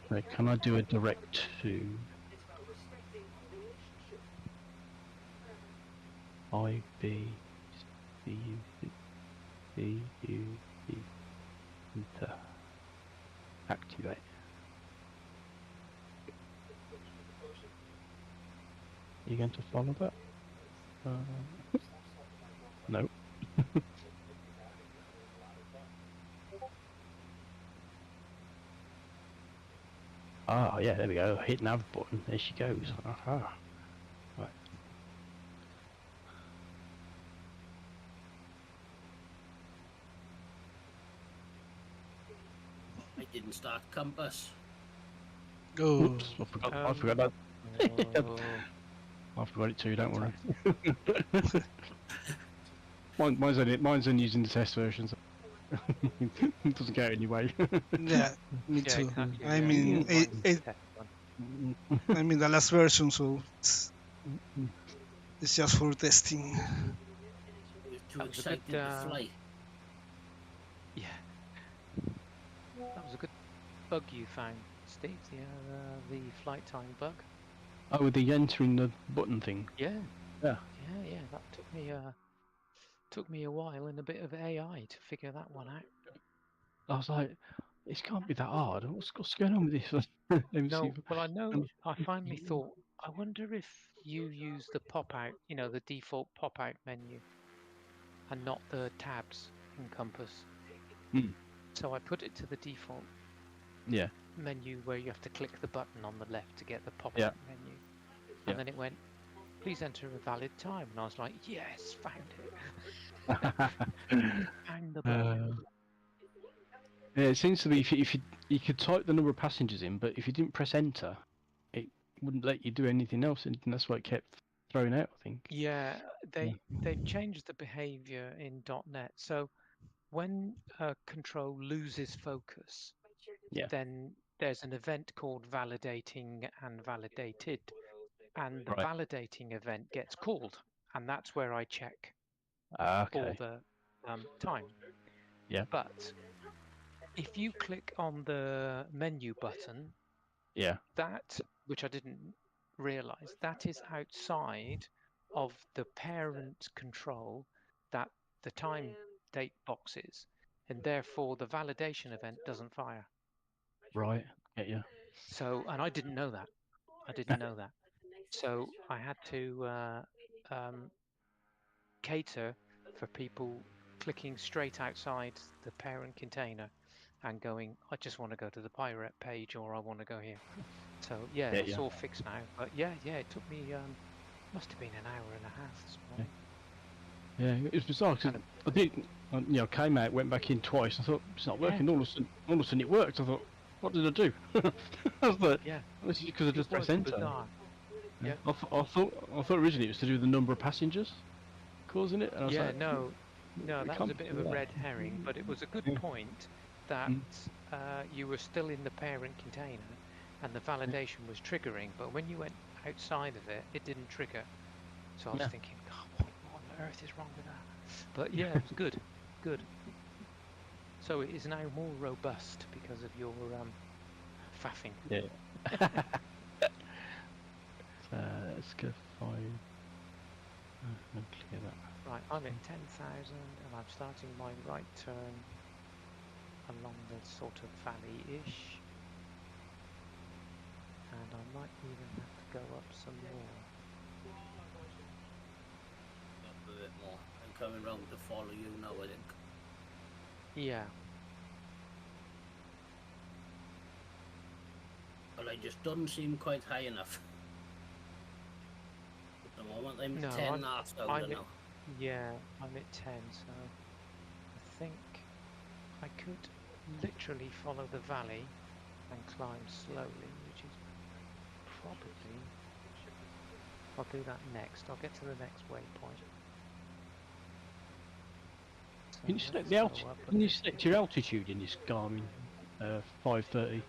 Right, can I do a direct to IBCUC enter. Activate. Are you going to follow that? No. Ah, yeah, there we go. Hit nav button. There she goes. Aha. Right. I didn't start compass. Oh. Oops, I forgot that. I forgot it too, don't worry. Mine's only using the test version, so it doesn't go anyway. Yeah, me too. Exactly, I yeah. mean, Mine's test one. I mean the last version, so it's just for testing. We're too That was a excited good, to fly. Yeah. That was a good bug you found, Steve, the flight time bug. Oh, with the entering the button thing. Yeah. Yeah. Yeah, that took me a while and a bit of AI to figure that one out. I was like, this can't be that hard. What's going on with this? No, well, I finally thought, I wonder if you use the pop-out, the default pop-out menu and not the tabs in Compass. So I put it to the default menu where you have to click the button on the left to get the pop-out menu. And then it went, please enter a valid time. And I was like, yes, found it. Found the button. Yeah, it seems to be if you could type the number of passengers in, but if you didn't press enter, it wouldn't let you do anything else, and that's why it kept throwing out. I think. Yeah, they've changed the behavior in .NET. So when a control loses focus, Yeah. then there's an event called validating and validated, and the Right. validating event gets called, and that's where I check Ah, all okay. the time. Yeah. But if you click on the menu button, Yeah. that, which I didn't realize, that is outside of the parent control that the time date box is, and therefore the validation event doesn't fire. Right. Yeah. So, and I didn't know that. So I had to cater for people clicking straight outside the parent container and going, I just want to go to the pirate page, or I want to go here. So yeah, Yeah, it's yeah. all fixed now. But yeah, it took me must have been an hour and a half this morning. Yeah, it was bizarre because I did, came out, went back in twice. I thought it's not working. All of a sudden it worked. I thought, what did I do? I was like, Yeah, this is because I just it was pressed enter. bizarre. Yeah. I thought originally it was to do with the number of passengers causing it. And I was Yeah, like, no, it that was can't a be bit of a that. red herring, but it was a good Yeah. point that you were still in the parent container and the validation was triggering, but when you went outside of it, it didn't trigger. So I was thinking, God, what on earth is wrong with that? But yeah, it was good, good. So it is now more robust because of your faffing. Yeah. Let's go 5. I'll clear that. Right, I'm at 10,000 and I'm starting my right turn along the sort of valley-ish. And I might even have to go up some more. Up a bit more. I'm coming round to follow you now, I think. Yeah. Well, I just doesn't seem quite high enough. At the moment, I'm No, 10 I'm knots at- down now. Yeah, I'm at 10, so I think I could literally follow the valley and climb slowly, which is probably... I'll do that next. I'll get to the next waypoint. So Can you select let's the go altitude? up a Can you bit. select your altitude in this Garmin 530?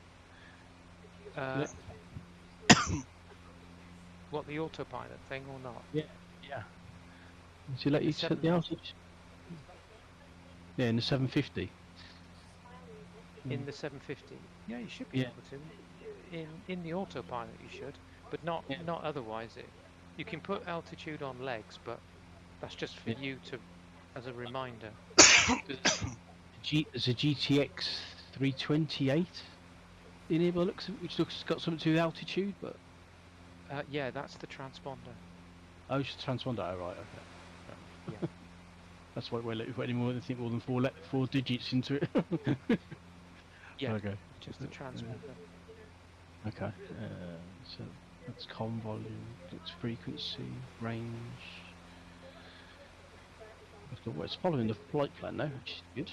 What, the autopilot thing or not? Yeah. Does it let you set the 790. altitude? Yeah, in the 750. In the 750? Yeah, you should be Yeah. able to. In the autopilot you should, but not otherwise. You can put altitude on legs, but that's just for you to, as a reminder. There's a GTX 328 in here, by the looks of it, which got something to do with altitude, but Yeah, that's the transponder. oh, it's a transponder. Oh, right, okay. Yeah. That's why we're putting more than 4 digits into it. Yeah, Okay. just the transponder. Okay. So that's com volume, that's frequency, range. Well, it's following the flight plan now, which is good.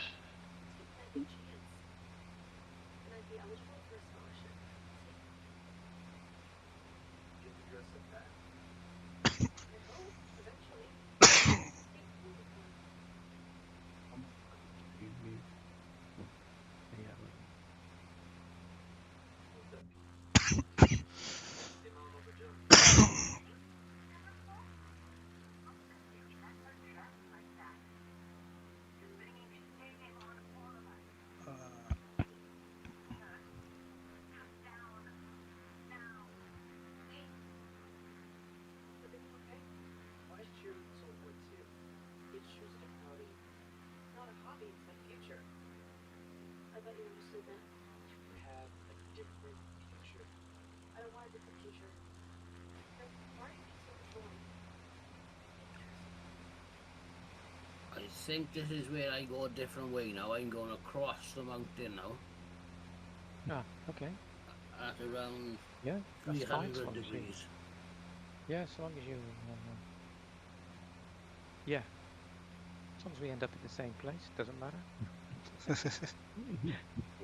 I think this is where I go a different way now. I'm going across the mountain now. Ah, okay. At around Yeah, that's fine. As 300 long as you, degrees. yeah, as long as you, yeah, as long as we end up in the same place, doesn't matter.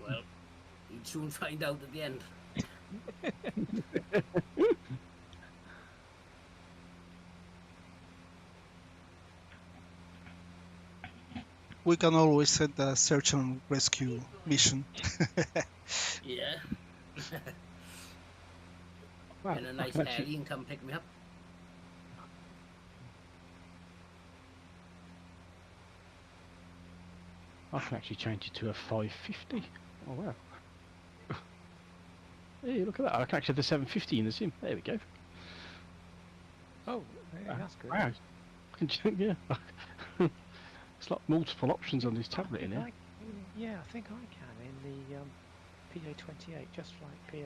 Well, you'd soon find out at the end. we can always send a search and rescue mission. Yeah. Wow, In a I nice can heli actually, and come pick me up. change it to a 550. Oh wow. Hey, look at that! I can actually have the 750 in the sim. There we go. Oh, that's good. Wow. Yeah. It's like multiple options on this tablet in here. Yeah, I think I can in the PA28, just like PA28.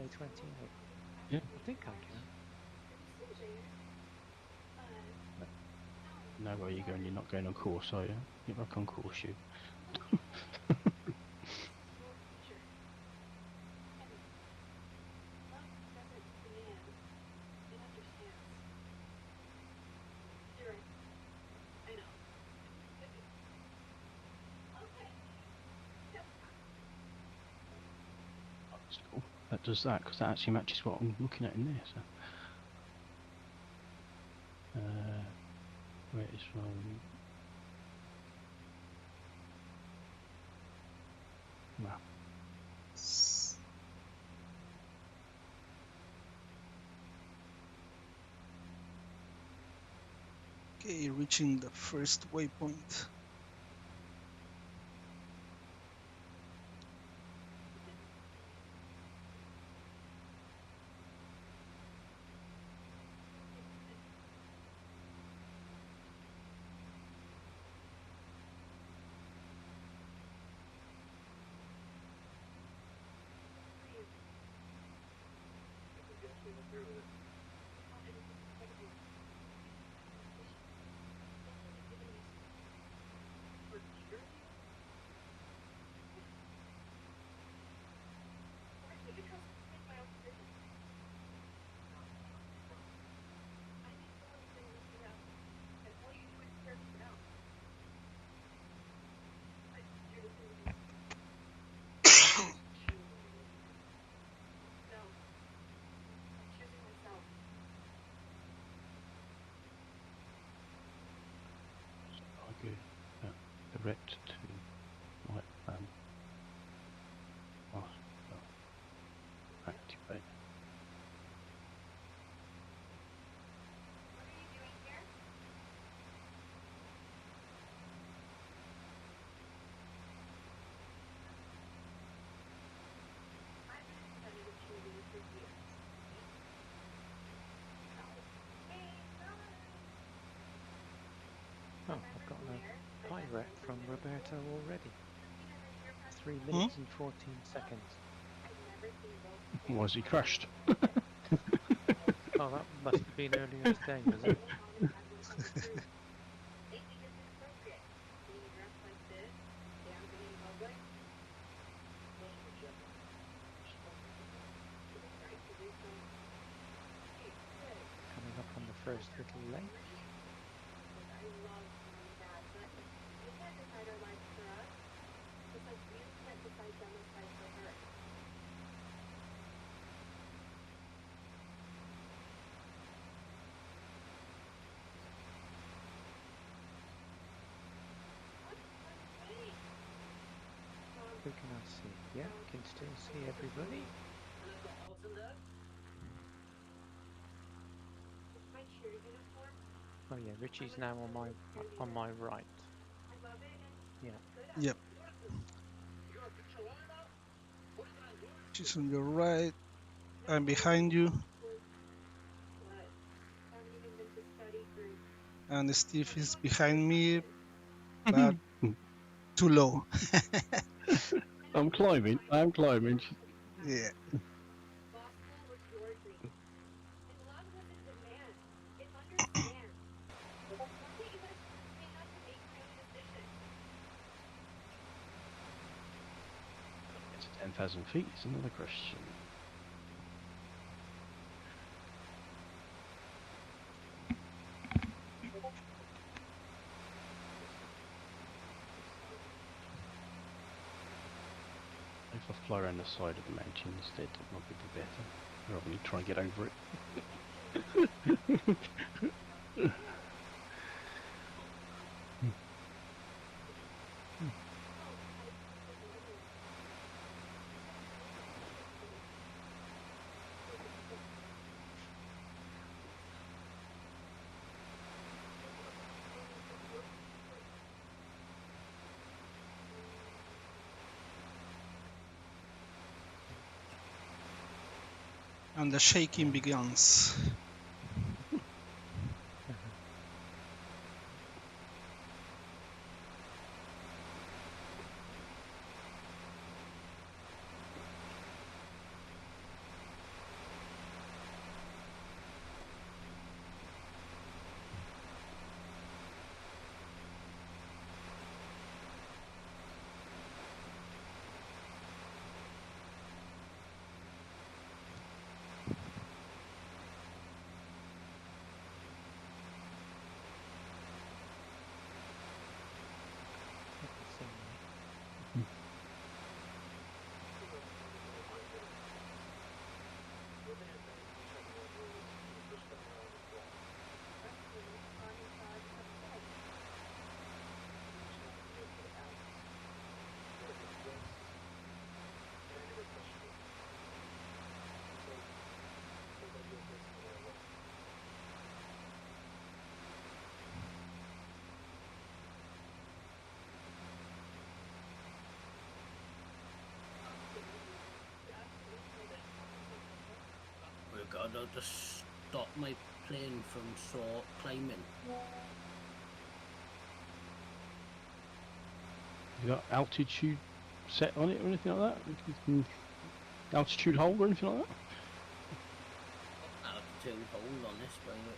Yeah. I think I can. No, where you going? You're not going on course, are you? You're back on course, you. That's cool. That does that because that actually matches what I'm looking at in there. So, where is from? Wow. Okay, reaching the first waypoint. Argue that direct to right plan. Activate. Oh, I've got a pirate from Roberto already. 3 minutes and 14 seconds. Was he crashed? Oh, that must have been earlier today, was it? Coming up on the first little lake. Who can I see? Yeah, I can still see everybody. Oh yeah, Richie's now on my right. Yeah. Yep. She's on your right. I'm behind you. And Steve is behind me, but too low. I'm climbing. Yeah. It's 10,000 feet is another question. If I fly around the side of the mountain instead, that might be better. Rather than try and get over it. And the shaking begins. Oh God, I'll just stop my plane from climbing. You got altitude set on it or anything like that? Altitude hold or anything like that? Altitude hold on this, by the way.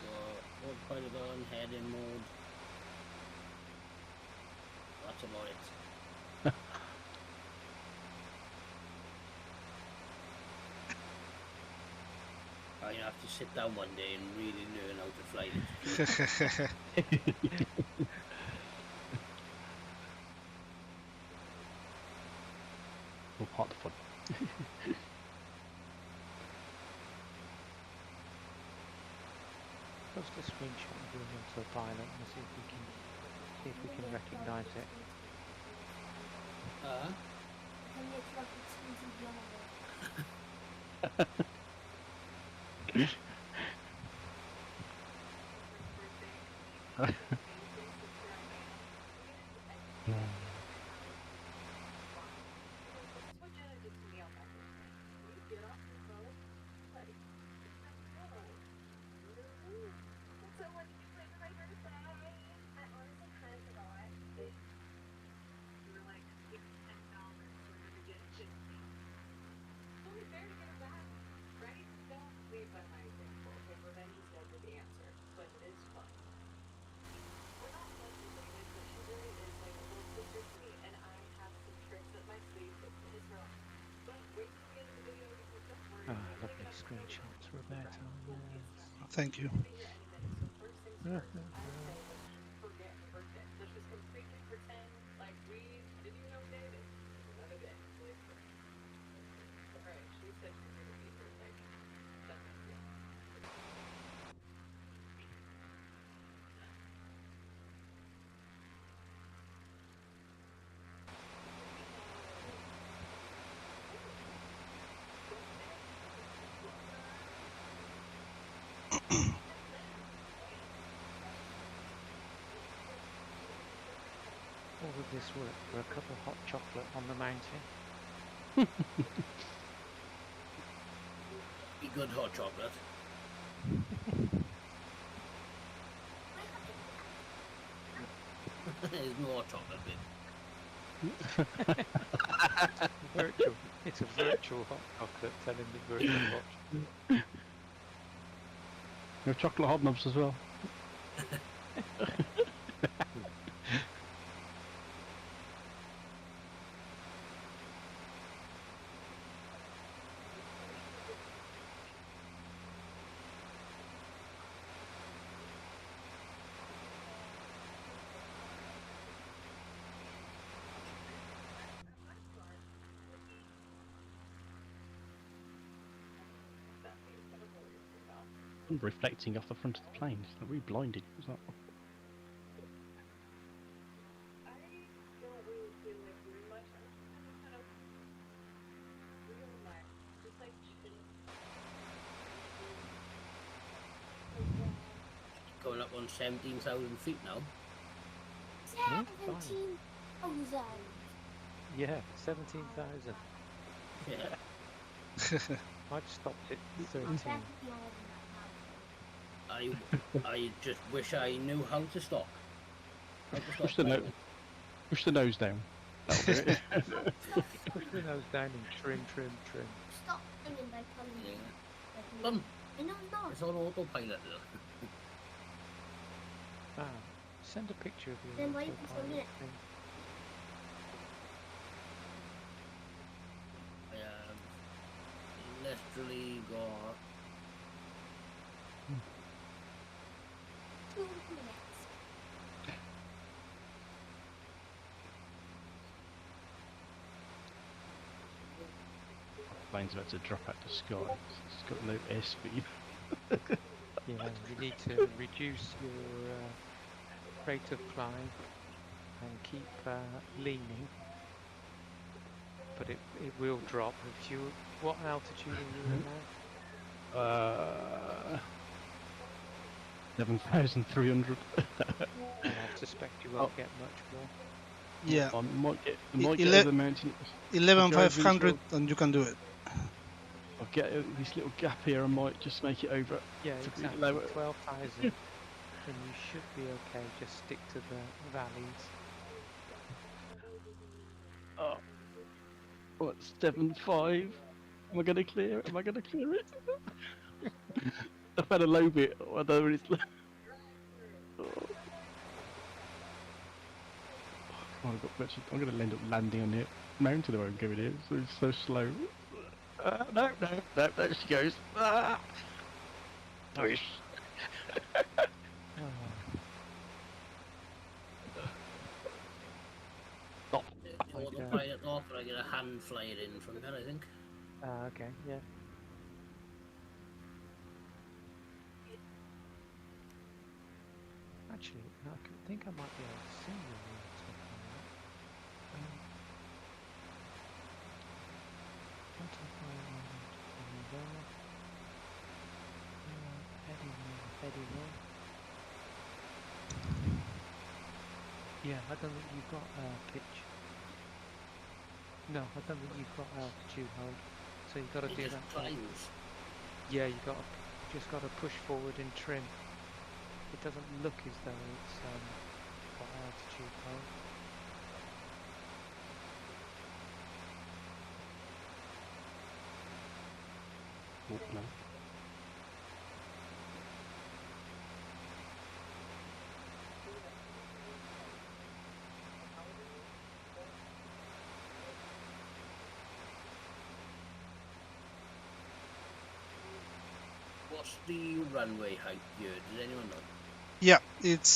So, autopilot on, heading mode. That's about it. I have to sit down one day and really learn how to fly it. All part of the fun. Post a screenshot of your autopilot and see if we can recognise it. Lovely screenshots, Roberto. Yes. Thank you. All of this work for a cup of hot chocolate on the mountain. Be good hot chocolate. There's no hot chocolate bit. It's a virtual hot chocolate telling the virtual hot chocolate. You have chocolate hobnobs as well. Reflecting off the front of the plane. It's like really blinding. It's like, Going up on 17,000 feet now. 17,000. Yeah, 17,000. Yeah. I've stopped at 13. I just wish I knew how to stop. How to stop Push the playing. push the nose down. That'll do it. Push the nose down and trim, trim, trim. Stop singing by telling me. Yeah. Done. I know it's not. It's on autopilot though. Ah, send a picture of your Then why you autopilot send it? thing. I have literally got 2 minutes. Plane's about to drop out the sky. It's got no airspeed. Yeah, you need to reduce your rate of climb and keep leaning. But it will drop if you. What altitude are you in now? 7,300. And I suspect you won't get much more. Yeah, I might get Ele- over the mountain. 11,500 and you can do it. I'll get this little gap here. I might just make it over. Yeah, To be exactly. lower. 12,000, and you should be okay. Just stick to the valleys. Oh, what 7.5? Am I gonna clear it? Am I gonna clear it? I've had a low bit. I don't know when it's low. Oh. Oh, I'm gonna end up landing on the mountain where I'm going here. So it's so slow. No, there she goes. Ah. Nice. Oh, Stop. autopilot off, but I get a hand flyer in from there, I think. okay, yeah. Actually, I think I might be able to see your autopilot. Autopilot, heading on. Yeah, I don't think you've got pitch. No, I don't think you've got altitude hold. So you've got to It do just that. climbs. Yeah, you just got to push forward and trim. It doesn't look as though it's got altitude hold. Oh, no. What's the runway height here? Does anyone know? Yeah, it's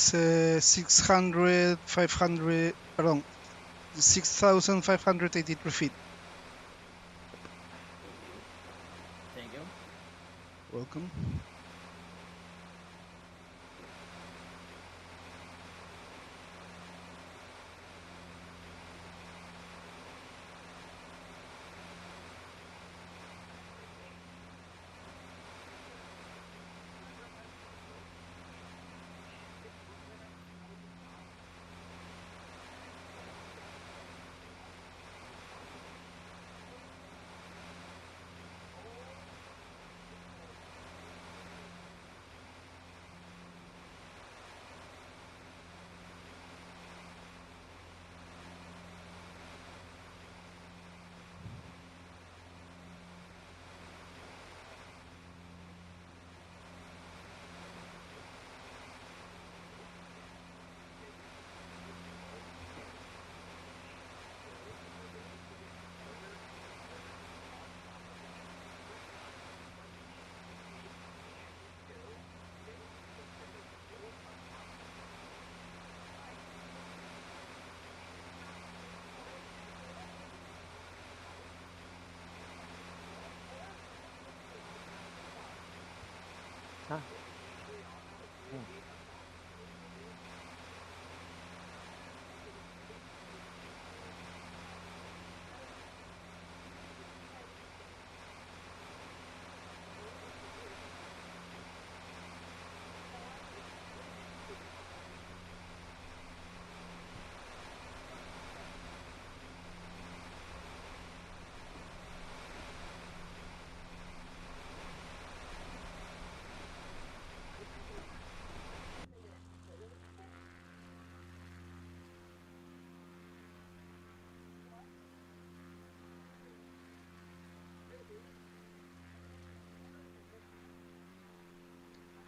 6,583 feet. Thank you. Welcome.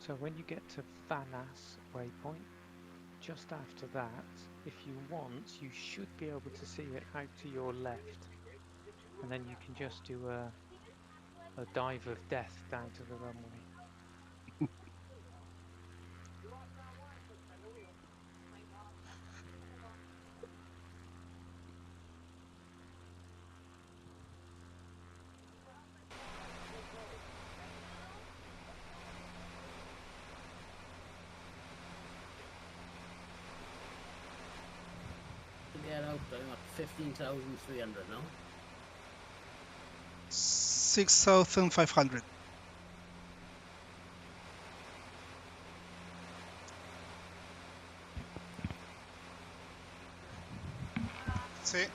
So when you get to Vanas waypoint, just after that, if you want, you should be able to see it out to your left, and then you can just do a dive of death down to the runway. To get out, I'm at 15,300 now. 6,500. Sí.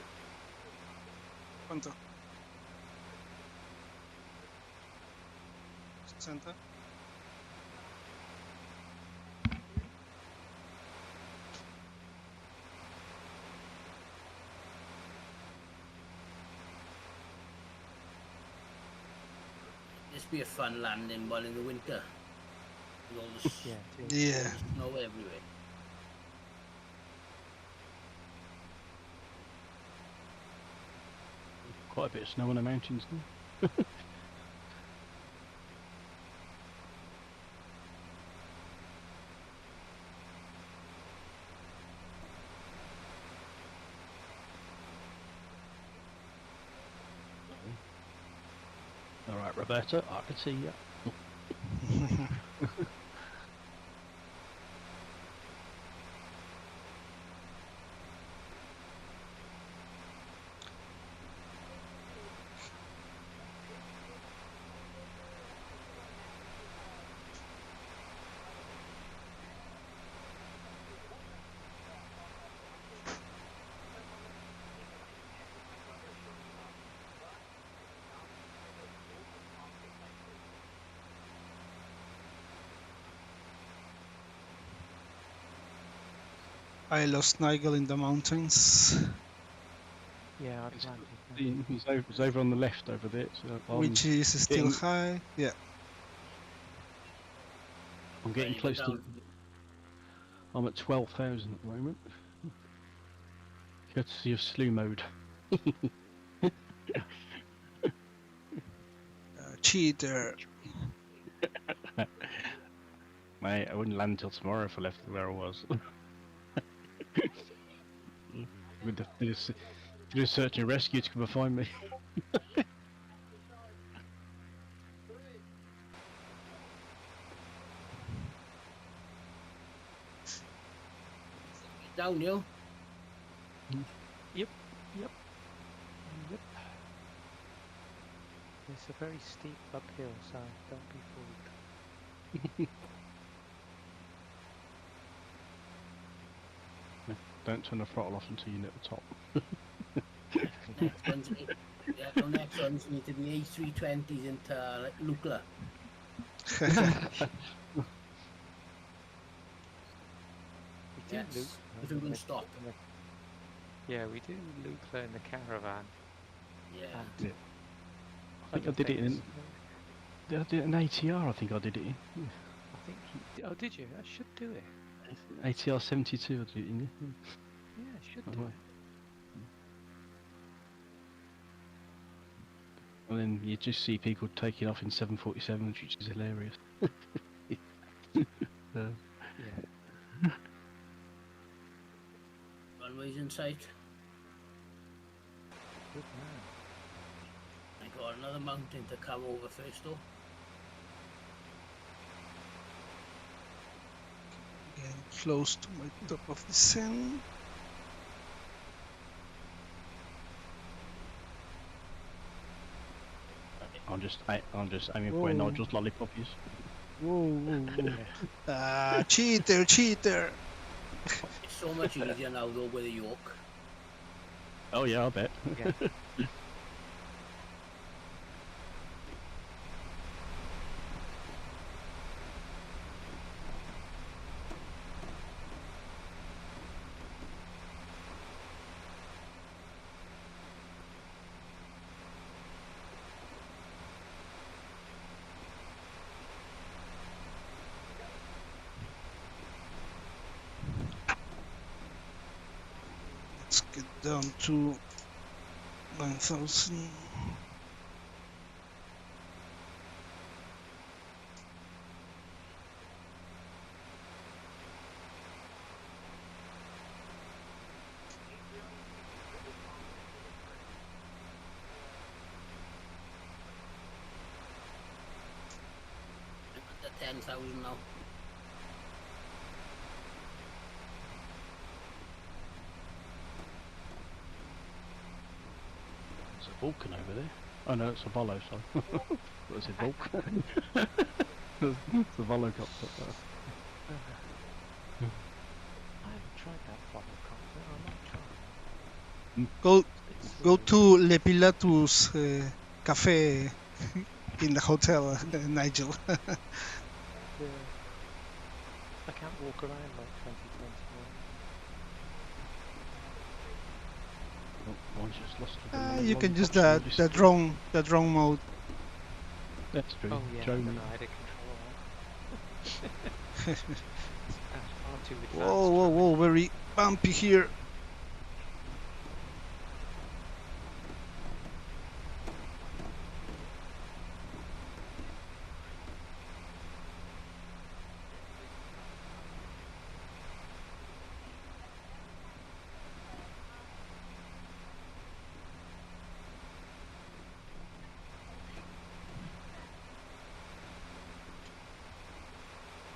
¿Cuánto? 60. This be a fun landing while in the winter. With all the Yeah, it is. Yeah. snow everywhere. Quite a bit of snow on the mountains now. All right, Roberta, I can see you. I lost Nigel in the mountains, Yeah, I've landed now. He's over on the left over there. So which is still getting- high. Yeah. I'm getting When you close go to. down I'm at 12,000 at the moment. Courtesy of slew mode. Cheater. Mate, I wouldn't land until tomorrow if I left where I was. With the search and rescue to come and find me. down, you. Yep. It's a very steep uphill, so don't be fooled. Don't turn the throttle off until you're at the top. Next ones, the next ones need to be A320s into like Lukla. We do Yes, Lukla if we in will the- stop. in the- Yeah, we do Lukla in the caravan. Yeah. And I think I other did it in. things. I did it in ATR. I think I did it in. I think oh, did you? I should do it. ATR 72. I did it in. Yeah, I should Oh, do right. it. And then you just see people taking off in 747s, which is hilarious. Yeah. Runways in sight. Good man. I got another mountain to come over first though. Getting close to my top of the sun. I'm just aiming for where Whoa. Nigel's lollipop is. Cheater, cheater. It's so much easier now though with a yoke. Oh yeah, I bet. Yeah. Let's get down to 9,000. I'm at 10,000 now. There's a Vulcan over there. Oh no, it's a Volo, sorry. What was it, Vulcan? It's the Volo copter. I haven't tried that volocopter. I might try that. Go It's, go to Le Pilatus Cafe in the hotel, Nigel. yeah. I can't walk around like 2021. Oh, I just lost it. You can use the drone mode. That's true. Oh yeah, I Joe don't me. know how to control that. That's far too advanced. Whoa, whoa, for me. whoa! Very bumpy here.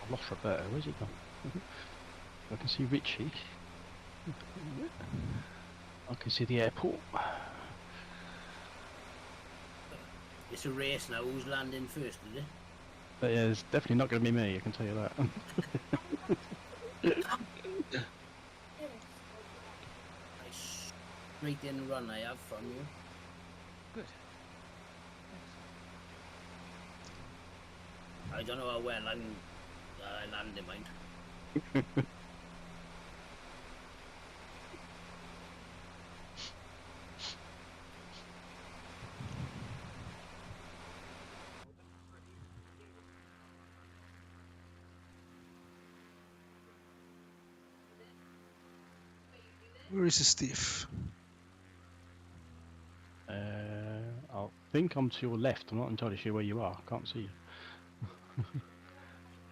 I've lost Roberto. Where's he gone? I can see Richie. I can see the airport. It's a race now. Who's landing first, is it? But yeah, it's definitely not going to be me, I can tell you that. Nice straight in run I have from you. Good. I don't know how well I land in mine. Where is Steve? I think I'm to your left. I'm not entirely sure where you are. I can't see you.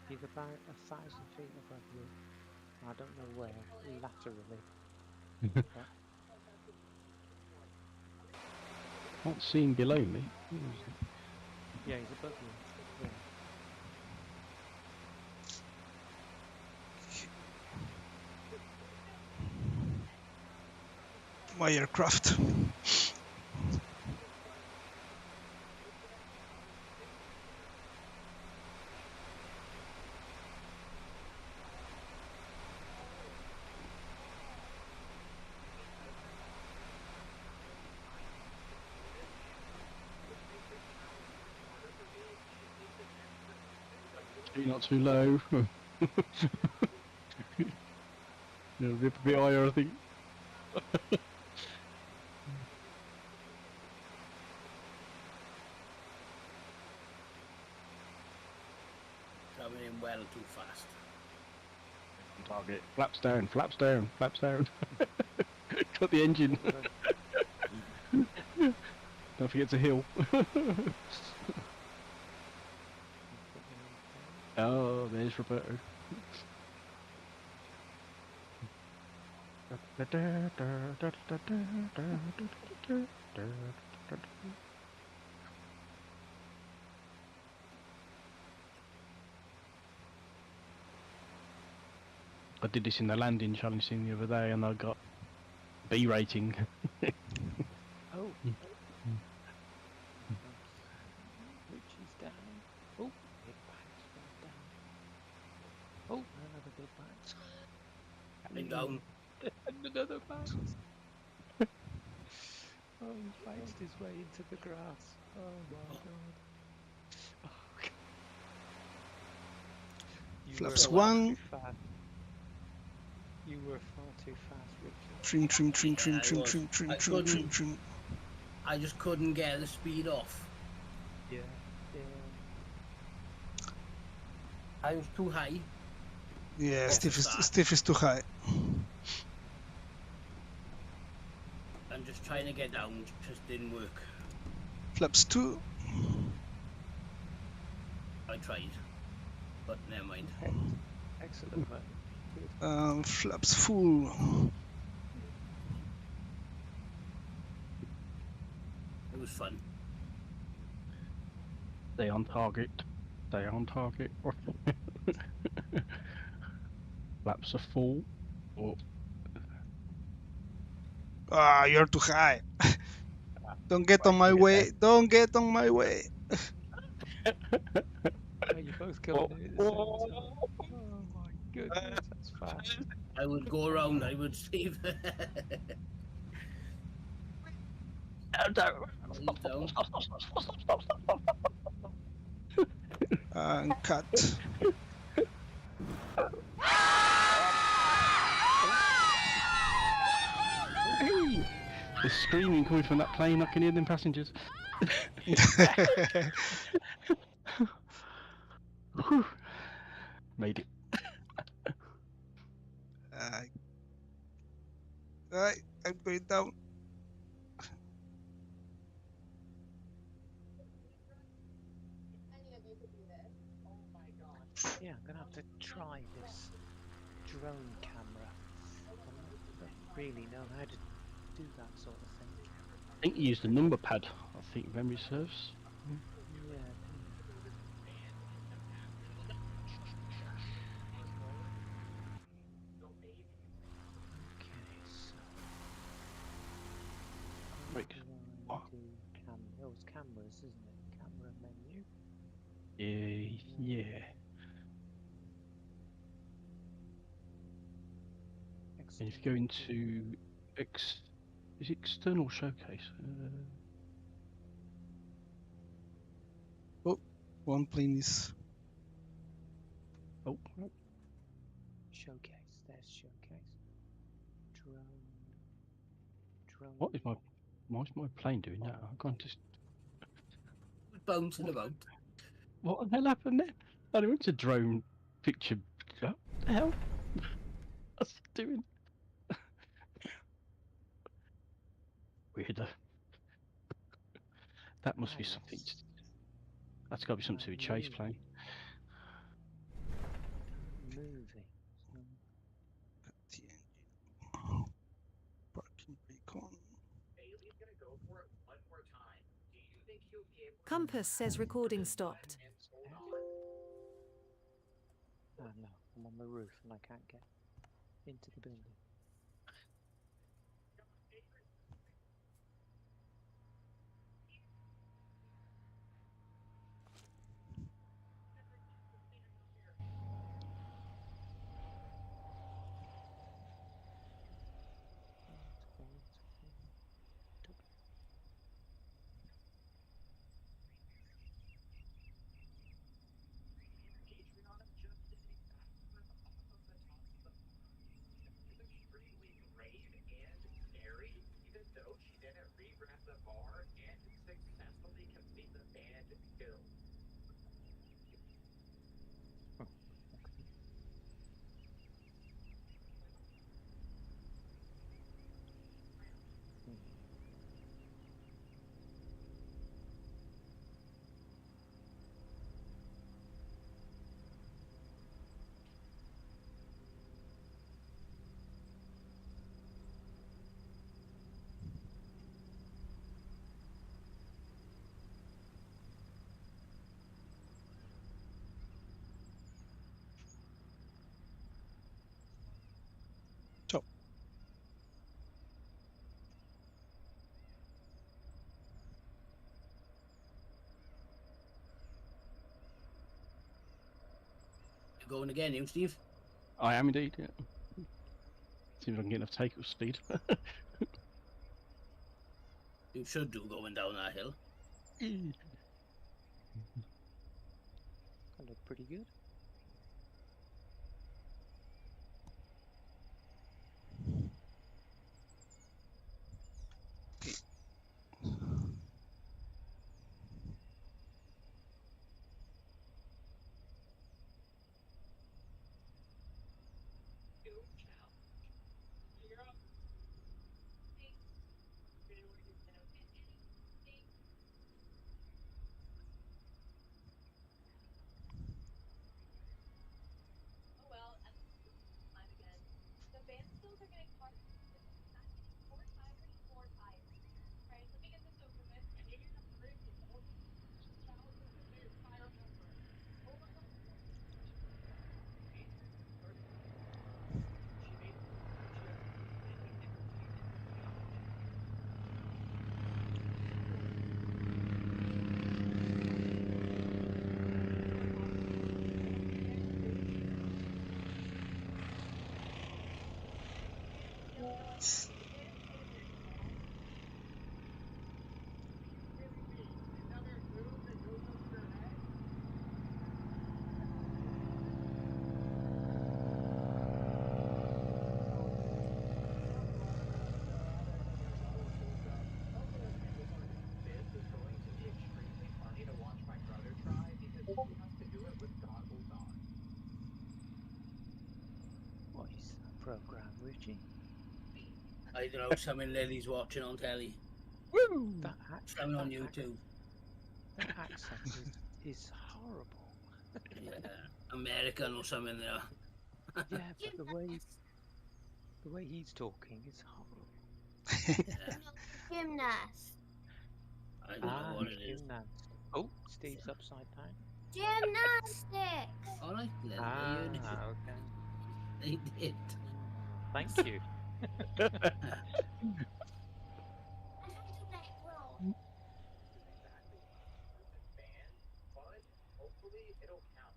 He's about 1,000 feet above you. I don't know where, laterally. But Can't see him below me. yeah, he's above you. Yeah. My aircraft. You're not too low. Yeah, a bit higher, I think. Coming in well too fast. On target. Flaps down, flaps down, flaps down. Got the engine. Don't forget to hill. Oh, there's Roberto. I did this in the landing challenge thing the other day and I got B rating. Oh. Richie's down. Oh, big bounce went down. Oh, another big bounce. Coming down. And another bounce. Oh, he bounced his way into the grass. Oh my god. Oh, God. You Flaps were one. too fast. You were far too fast, Richard. Trim, trim, trim, trim, Yeah, I trim, was. trim, trim, I trim, trim, couldn't- trim. I just couldn't get the speed off. Yeah, yeah. I was too high. Yeah, Off the Steve start. Steve is too high. I'm just trying to get down, just didn't work. Flaps 2. I tried, but never mind. Excellent, mate. Good. Flaps full. It was fun. Stay on target. Stay on target. Laps are full. Oh, Ah, you're too high. Don't get on my Right, way. Don't get on my way. Oh, you're both going in at the same time. Oh my goodness, that's fast. I would go around, I would save. Move down. And cut. Hey! There's screaming coming from that plane. I can hear them passengers. Whew. Made it. Right, I'm going down. Any of you could do this. Oh my god. Yeah, I'm gonna have to try this drone camera. I don't really know how to do that sort of thing. I think you used the number pad. I think memory serves. Yeah. Okay, so Right. how do I do camera? Oh, it's cameras, isn't it? Camera menu. Yeah. And if you go into is it external showcase? One plane is. Oh, Showcase. There's showcase. Drone. what is why is my plane doing that? I can't just. Bouncing about. What the hell happened there? I went to drone picture. What the hell? What's it doing? Weirdo. That must be something. That's got to be something to do with chase plane. Moving. The engine. Parking brake on. Bailey's gonna go for it one more time. Do you think he'll be able to? Compass says recording stopped. Oh no, I'm on the roof and I can't get into the building. Extremely brave and scary, even though she didn't re-grab the bar and successfully complete the band kill. So. You're going again, you, Steve? I am indeed. Yeah. See if I can get enough take-off speed. You should do going down that hill. That looked pretty good. Where's she? I don't know, something Lily's watching on telly. Woo! That Something on that YouTube. That accent is horrible. Yeah, American or something there. Yeah, but the way he's talking is horrible. Yeah, Gymnast. I don't know what it is. Gymnast. Oh, Steve's upside down. Gymnastics. All right, Lily, you Okay. they did. Thank you. I had a neck roll. Exactly. Perfect band, but hopefully it'll count.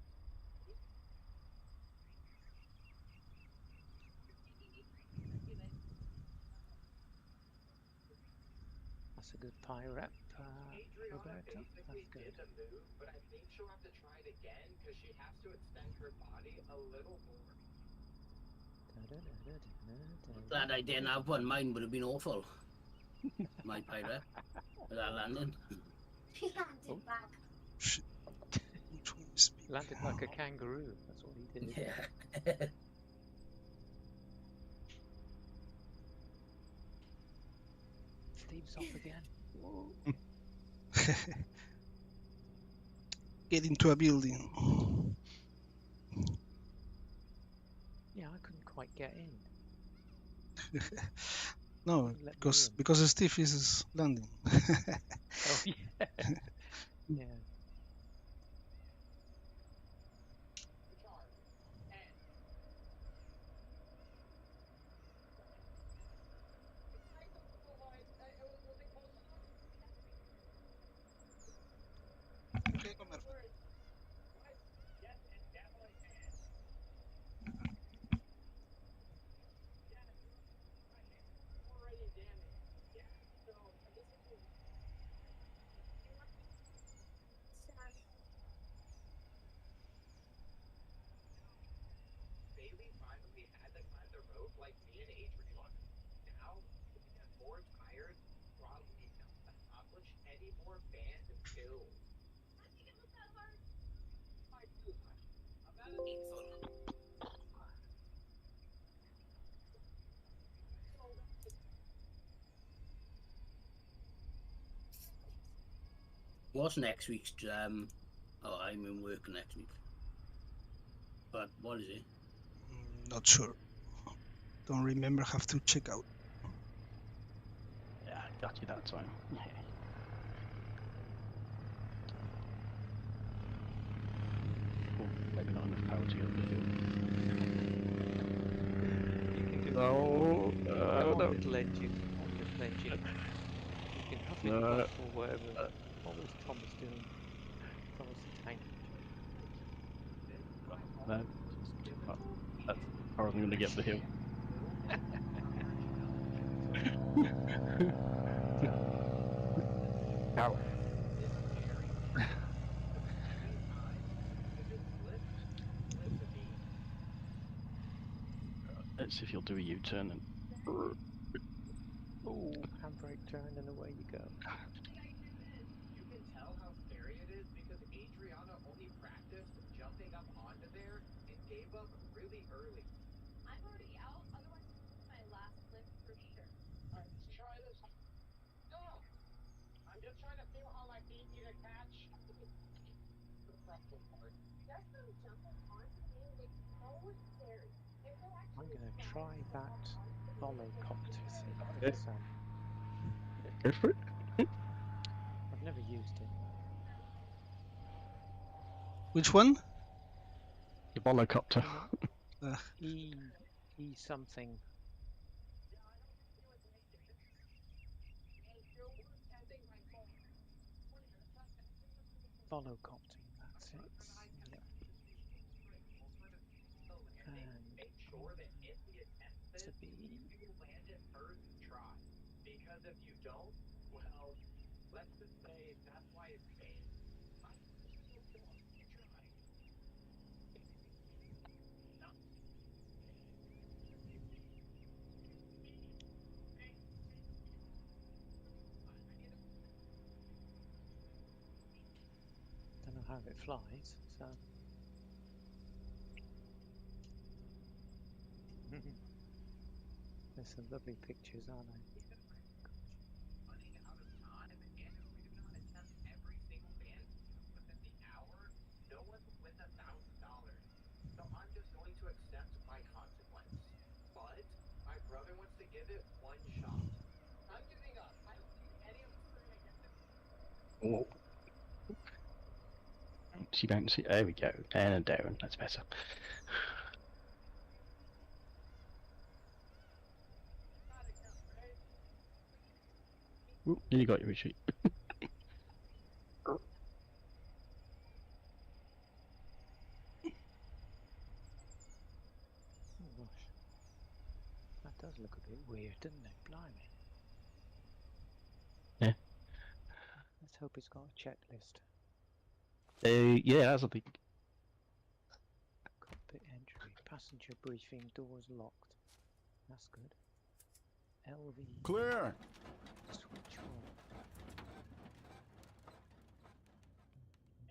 That's a good pie rep, Adriana Roberta. basically That's did good. the move, but I think she'll have to try it again because she has to extend her body a little more. Glad I didn't have one. Mine would have been awful. My pirate. With that landing. She landed back. Shit. Which one is big? Landed like a kangaroo. That's what he did. Yeah. Steve's off again. Whoa. Get into a building. Yeah, I couldn't quite get in. No, Let me because Steve is landing. Oh yeah. Yeah. Okay, come here. Yes, it definitely can. Yes, already damaged. Yeah, so this is Bailey finally had to climb the rope like me and Adrian. Now, we get more tired, probably not accomplish any more band kills. My too much. What's next week's? Oh, I'm in work next week. But what is it? Not sure. Don't remember. Have to check out. Yeah, got you that time. Yeah. Oh, maybe not enough power to get up the hill. You can do No, Go no. on, little engine. On little engine. You can huff it No. up or whatever. What was Thomas doing? Thomas the Tank Engine. No. Oh, that's how I'm going to get up the hill. How? Let's see if you'll do a U-turn and. Oh, handbrake turn and away you go. You can tell how scary it is because Adriana only practiced jumping up onto there and gave up really early. I'm already out, otherwise my last flip for sure. Alright, let's try this. No! I'm just trying to feel how my feet need to catch. The front part. There's some jumping onto me, it's so scary. If they I'm actually going to try try that onto me, volocopter thing. Okay. It's, Go for it. I've never used it. Which one? The volocopter. E something. Volocopting, that's it. Yep. And Make sure that if the attempt to is, be you land it first try. Because if you don't, well, let's just say that's why it's banned. Keep trying. don't know how it flies, so There's some lovely pictures, aren't there? Running out of time, and if we do not attempt every single band within the hour, no one will win $1,000. So I'm just going to accept my consequence. But my brother wants to give it one shot. I'm giving up. I don't think any of us are gonna get this. Oh. Bouncy, bouncy. There we go. And down. That's better. Ooh, nearly got you, Richie. Oh gosh, that does look a bit weird, doesn't it? Blimey. Yeah. Let's hope it's got a checklist. Yeah, that's a thing. Cockpit entry, passenger briefing, doors locked. That's good. LV. Clear. Switch on.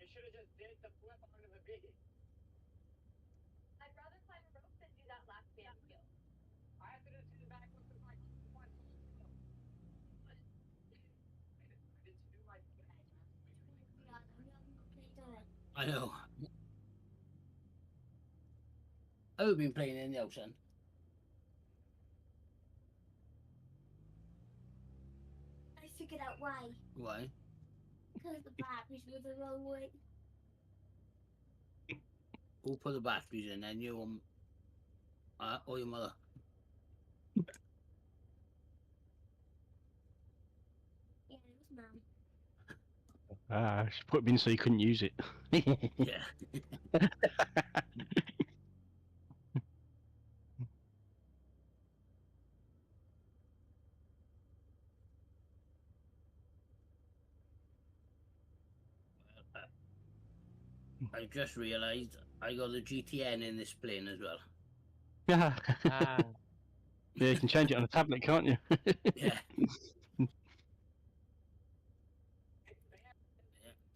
You should have just did the flip onto the beat. I'd rather climb a rope than do that last band skill. I have to just do the backflip with my consequence. I did two like I know. I've been playing in the ocean. I figured out why. Why? Because the batteries were the wrong way. Who put the batteries in? And you or your mother? Yeah, it was Mum. Ah, she put them in so you couldn't use it. Yeah. I just realised I got the GTN in this plane as well. Yeah. Ah, Yeah, you can change it on a tablet, can't you? Yeah.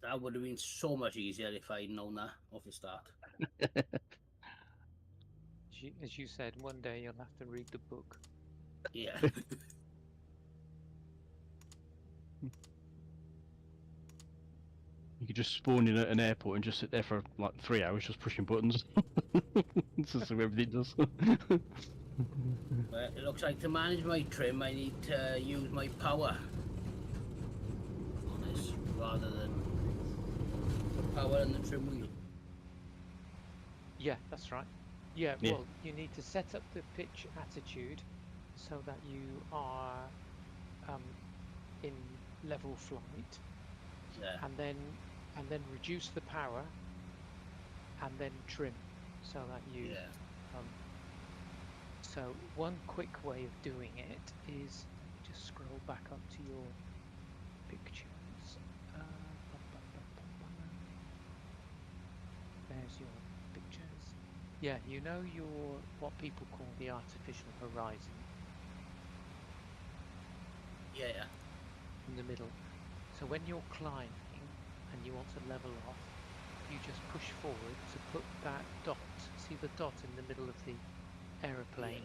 That would have been so much easier if I'd known that off the start. as you said, one day you'll have to read the book. Yeah. You could just spawn in at an airport and just sit there for like 3 hours just pushing buttons. Just so everything does. But it looks like to manage my trim, I need to use my power on this rather than the power and the trim wheel. Yeah, that's right. Yeah, Yeah. well, you need to set up the pitch attitude so that you are in level flight, Yeah. and then reduce the power, and then trim, so that you. Yeah. So one quick way of doing it is, let me just scroll back up to your pictures. There's your pictures. Yeah, you know your what people call the artificial horizon Yeah, yeah. in the middle. So when you're climbing and you want to level off, you just push forward to put that dot. See the dot in the middle of the aeroplane?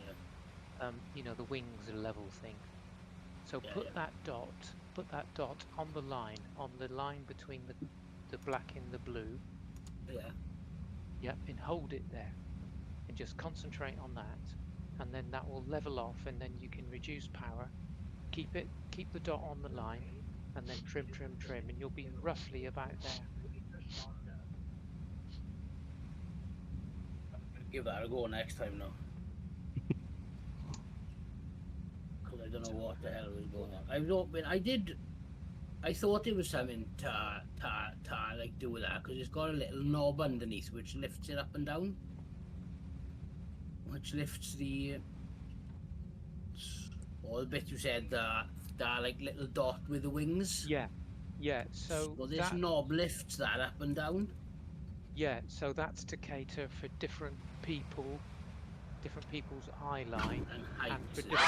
Yeah. You know, the wings are level thing. So Yeah, put yeah. that dot on the line between the black and the blue. Yeah. Yep, and hold it there, and just concentrate on that, and then that will level off, and then you can reduce power, keep the dot on the line, and then trim, and you'll be roughly about there. Give that a go next time now. Because I don't know what the hell was going on. I thought it was something to like do with that, because it's got a little knob underneath which lifts it up and down, which lifts the bit you said, that like little dot with the wings. Yeah. So this that, knob lifts that up and down. yeah. So that's to cater for different people's eye line And height. and for different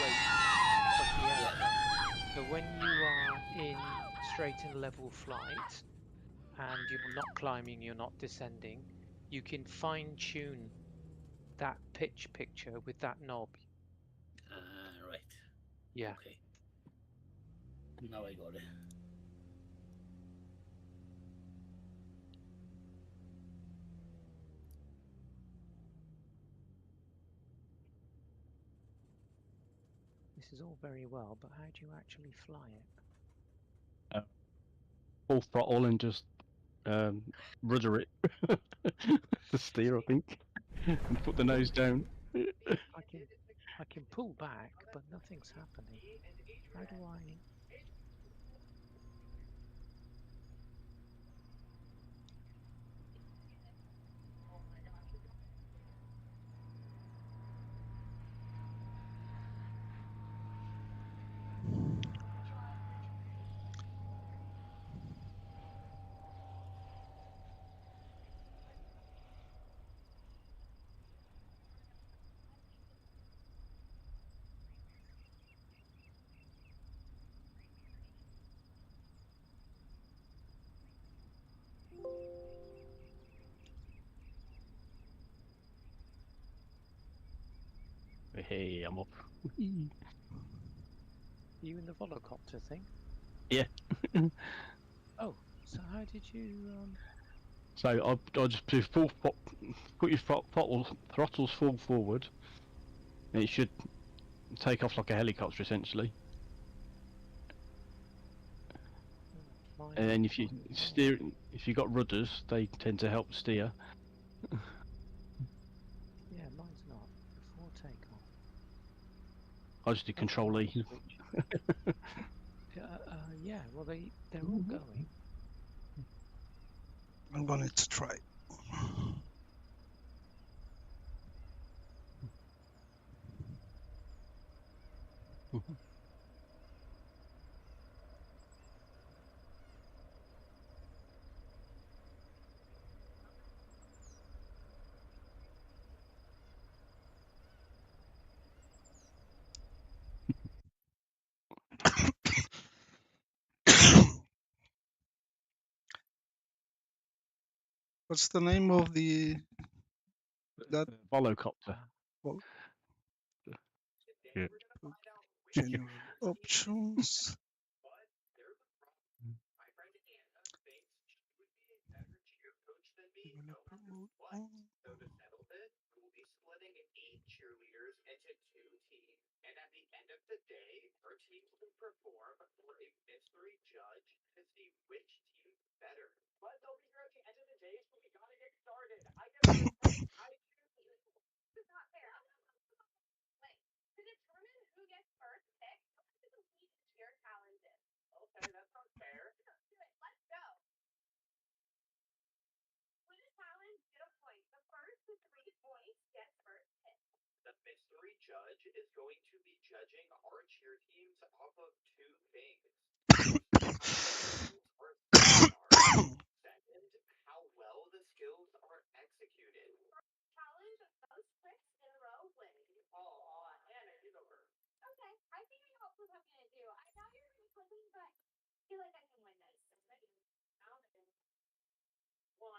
weights of the airplane. So when you are in straight and level flight and you're not climbing, you're not descending, you can fine tune that pitch picture with that knob. Right. Yeah. Okay. Now I got it. This is all very well, but how do you actually fly it? Full throttle and just rudder it. The steer, I think, and put the nose down. I can pull back, but nothing's happening. How do I? Hey, I'm up. Are you in the volocopter thing? Yeah. Oh, so how did you? So I just do put your throttles full forward, and it should take off like a helicopter essentially. And then if you steer, if you got rudders, they tend to help steer. Yeah, mine's not. Before takeoff. I just do Control E. Yeah, well they're all going. I'm going to try. What's the name of the that Volocopter. Yeah. general options? Developer mode on. So to settle this, we'll be splitting 8 cheerleaders into 2 teams. And at the end of the day, our teams will perform for a mystery judge to see which team's better. But they'll be here at the end of the day, so we gotta get started. I get first place. This is not fair. Wait, to determine who gets first pick, let's do the lead cheer challenges. Okay, that sounds fair. Let's do it. Let's go. Win a challenge, get a point. The first to 3 points gets first pick. The mystery judge is going to be judging our cheer teams off of 2 things. Second, how well the skills are executed. Challenge those tricks in a row wins. Oh, Anna, you go first. Okay, I think I know what I'm gonna do. I thought you were gonna be clicking, but I feel like I can win this. Ready? Now then. 1,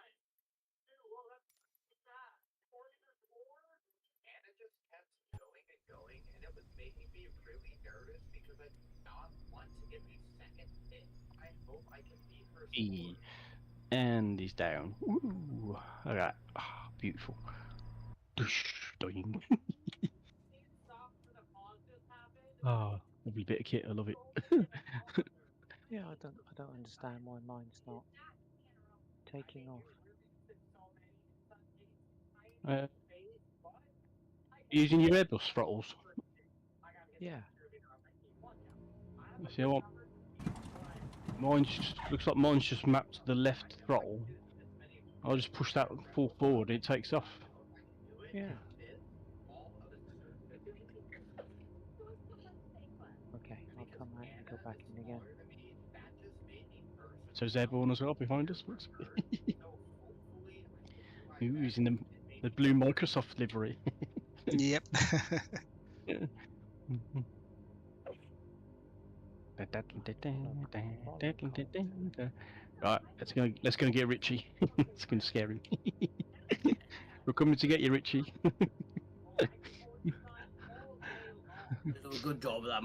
2, well, that's 4. Anna just kept going and going, and it was making me really nervous because I did not want to get a second hit. I hope I can beat her score. And he's down. Ooh, alright. Ah, beautiful. Doosh, doing. Ah, lovely bit of kit. I love it. Yeah, I don't understand why mine's not taking off. Using your Airbus throttles. Yeah. See what? Mine's just looks like mine's just mapped to the left throttle. I'll just push that full forward and it takes off. Yeah. Okay, I'll come out and go back in again. So is airborne as well behind us. Ooh, using the blue Microsoft livery. Yep. Right, let's go and get Richie. It's gonna scare him. We're coming to get you, Richie. do a good job of that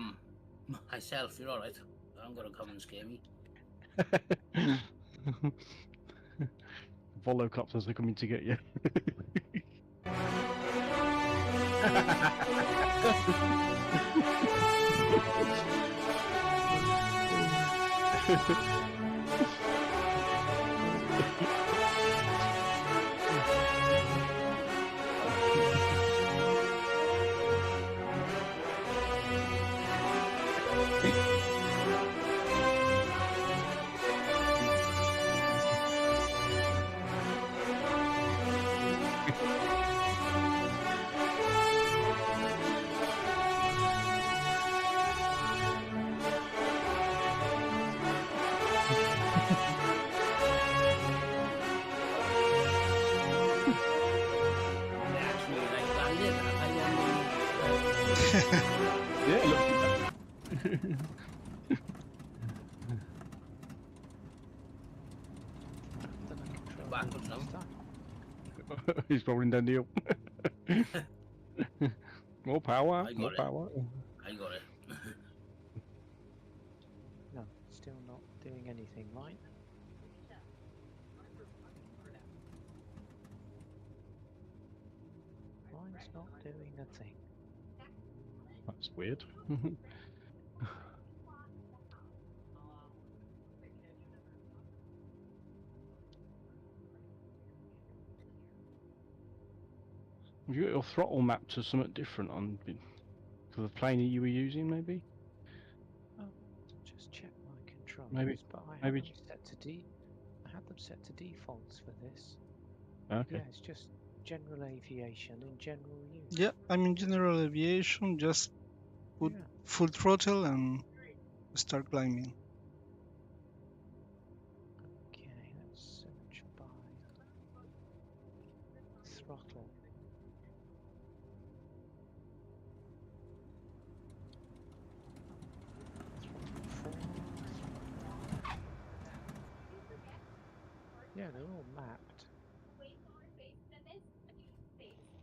myself. You're all right. I'm gonna come and scare me. Volocopters are coming to get you. They actually like landed. I Yeah, look. Then I control Backwards the now. stuff. He's rolling down the hill. More power, I got more it. power. I got it. No, still not doing anything, right? Mine's not doing a thing. That's weird. Have you got your throttle mapped to something different on for the planer you were using, maybe? Oh, just check my controls. Maybe- But I had maybe- them set to I had them set to defaults for this. Okay. Yeah, it's just general aviation and general use. Yeah, I'm in general aviation. Just put Yeah. full throttle and start climbing. Okay, let's search by throttle. Yeah, they're all mapped.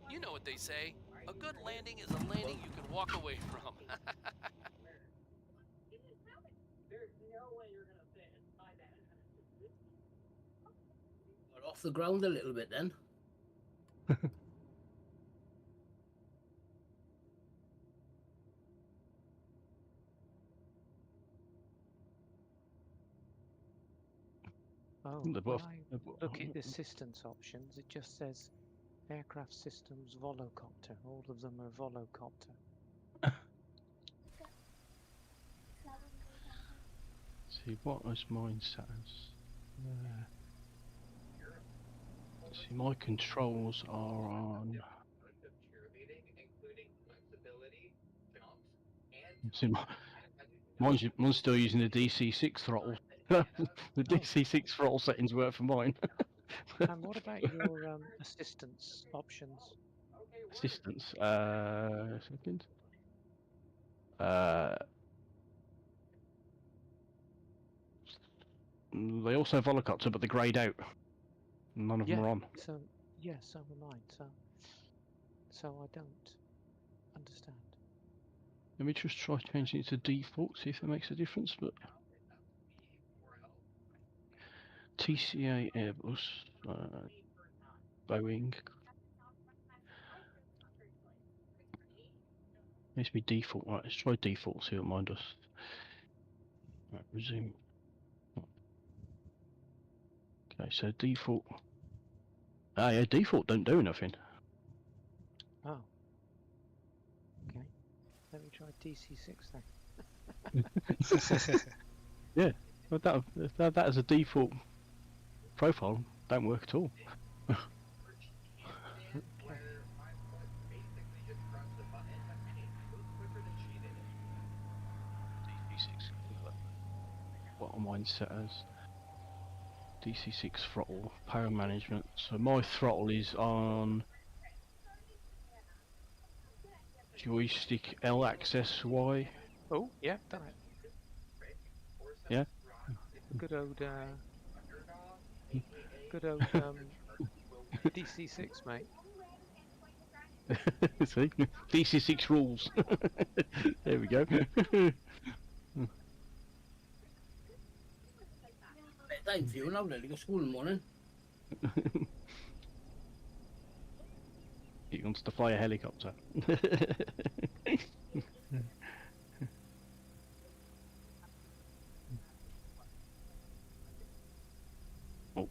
You know what they say. A good landing is a landing you can walk away from. Got off the ground a little bit then. Oh, They're when both- I they're bo- look at the assistance options, it just says aircraft systems volocopter. All of them are volocopter. See, what was mine set as? See, my controls are on. See, mine's still using the DC6 throttle. The DC6 throttle settings work for mine. And what about your assistance options? Assistance. Second. They also have volocopter, but they're greyed out. None of them Yeah, are on. so yeah, so am mine. So I don't understand. Let me just try changing it to default, see if it makes a difference. But TCA, Airbus, Boeing. Needs to be default. Right, let's try default. See what mine does. Right, resume. Okay, so default. Ah, yeah, default don't do nothing. Oh. Okay. Let me try DC6 then. Yeah, but that as a default profile don't work at all. What are mine set as? DC6 throttle, power management. So my throttle is on joystick L axis Y. Oh, yeah, done it. Yeah. Good old DC6, mate. See, DC6 rules. There we go. Bedtime for you now, really. Go to school in the morning. He wants to fly a helicopter. Oh.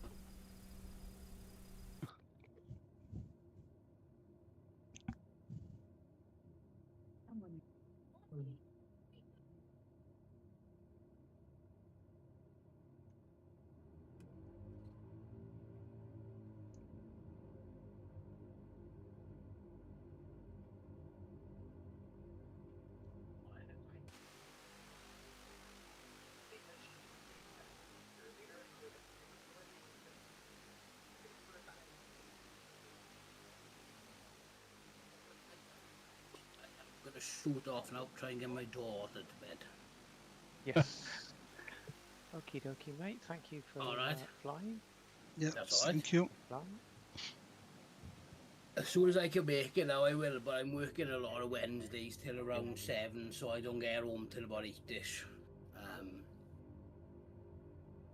I'm gonna shoot off now, try and get my daughter to bed. Yes. Okie dokie, mate. Thank you for All right. flying. Yeah, That's all right. thank you. Flying. As soon as I can make it now, I will, but I'm working a lot of Wednesdays till around 7, so I don't get home till about 8ish.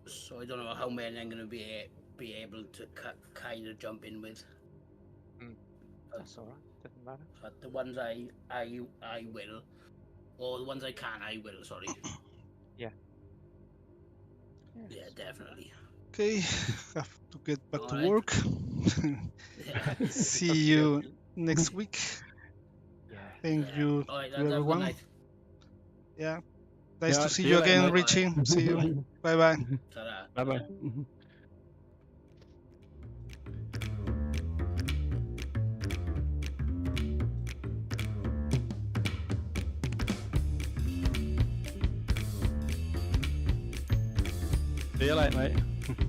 So I don't know how many I'm going to be able to kind of jump in with. That's all right. Doesn't matter. But the ones I will, or the ones I can, I will, sorry. Yeah. Yeah, definitely. Okay, have to get back All to right. work. Yeah. See Okie you dokie. next week. Yeah. Thank Yeah. you All right, to have a good everyone. night. Yeah, nice Yeah, to see see you you later, again, mate. Richie. See you. Bye bye. Ta-ra. Bye bye. See you later, mate.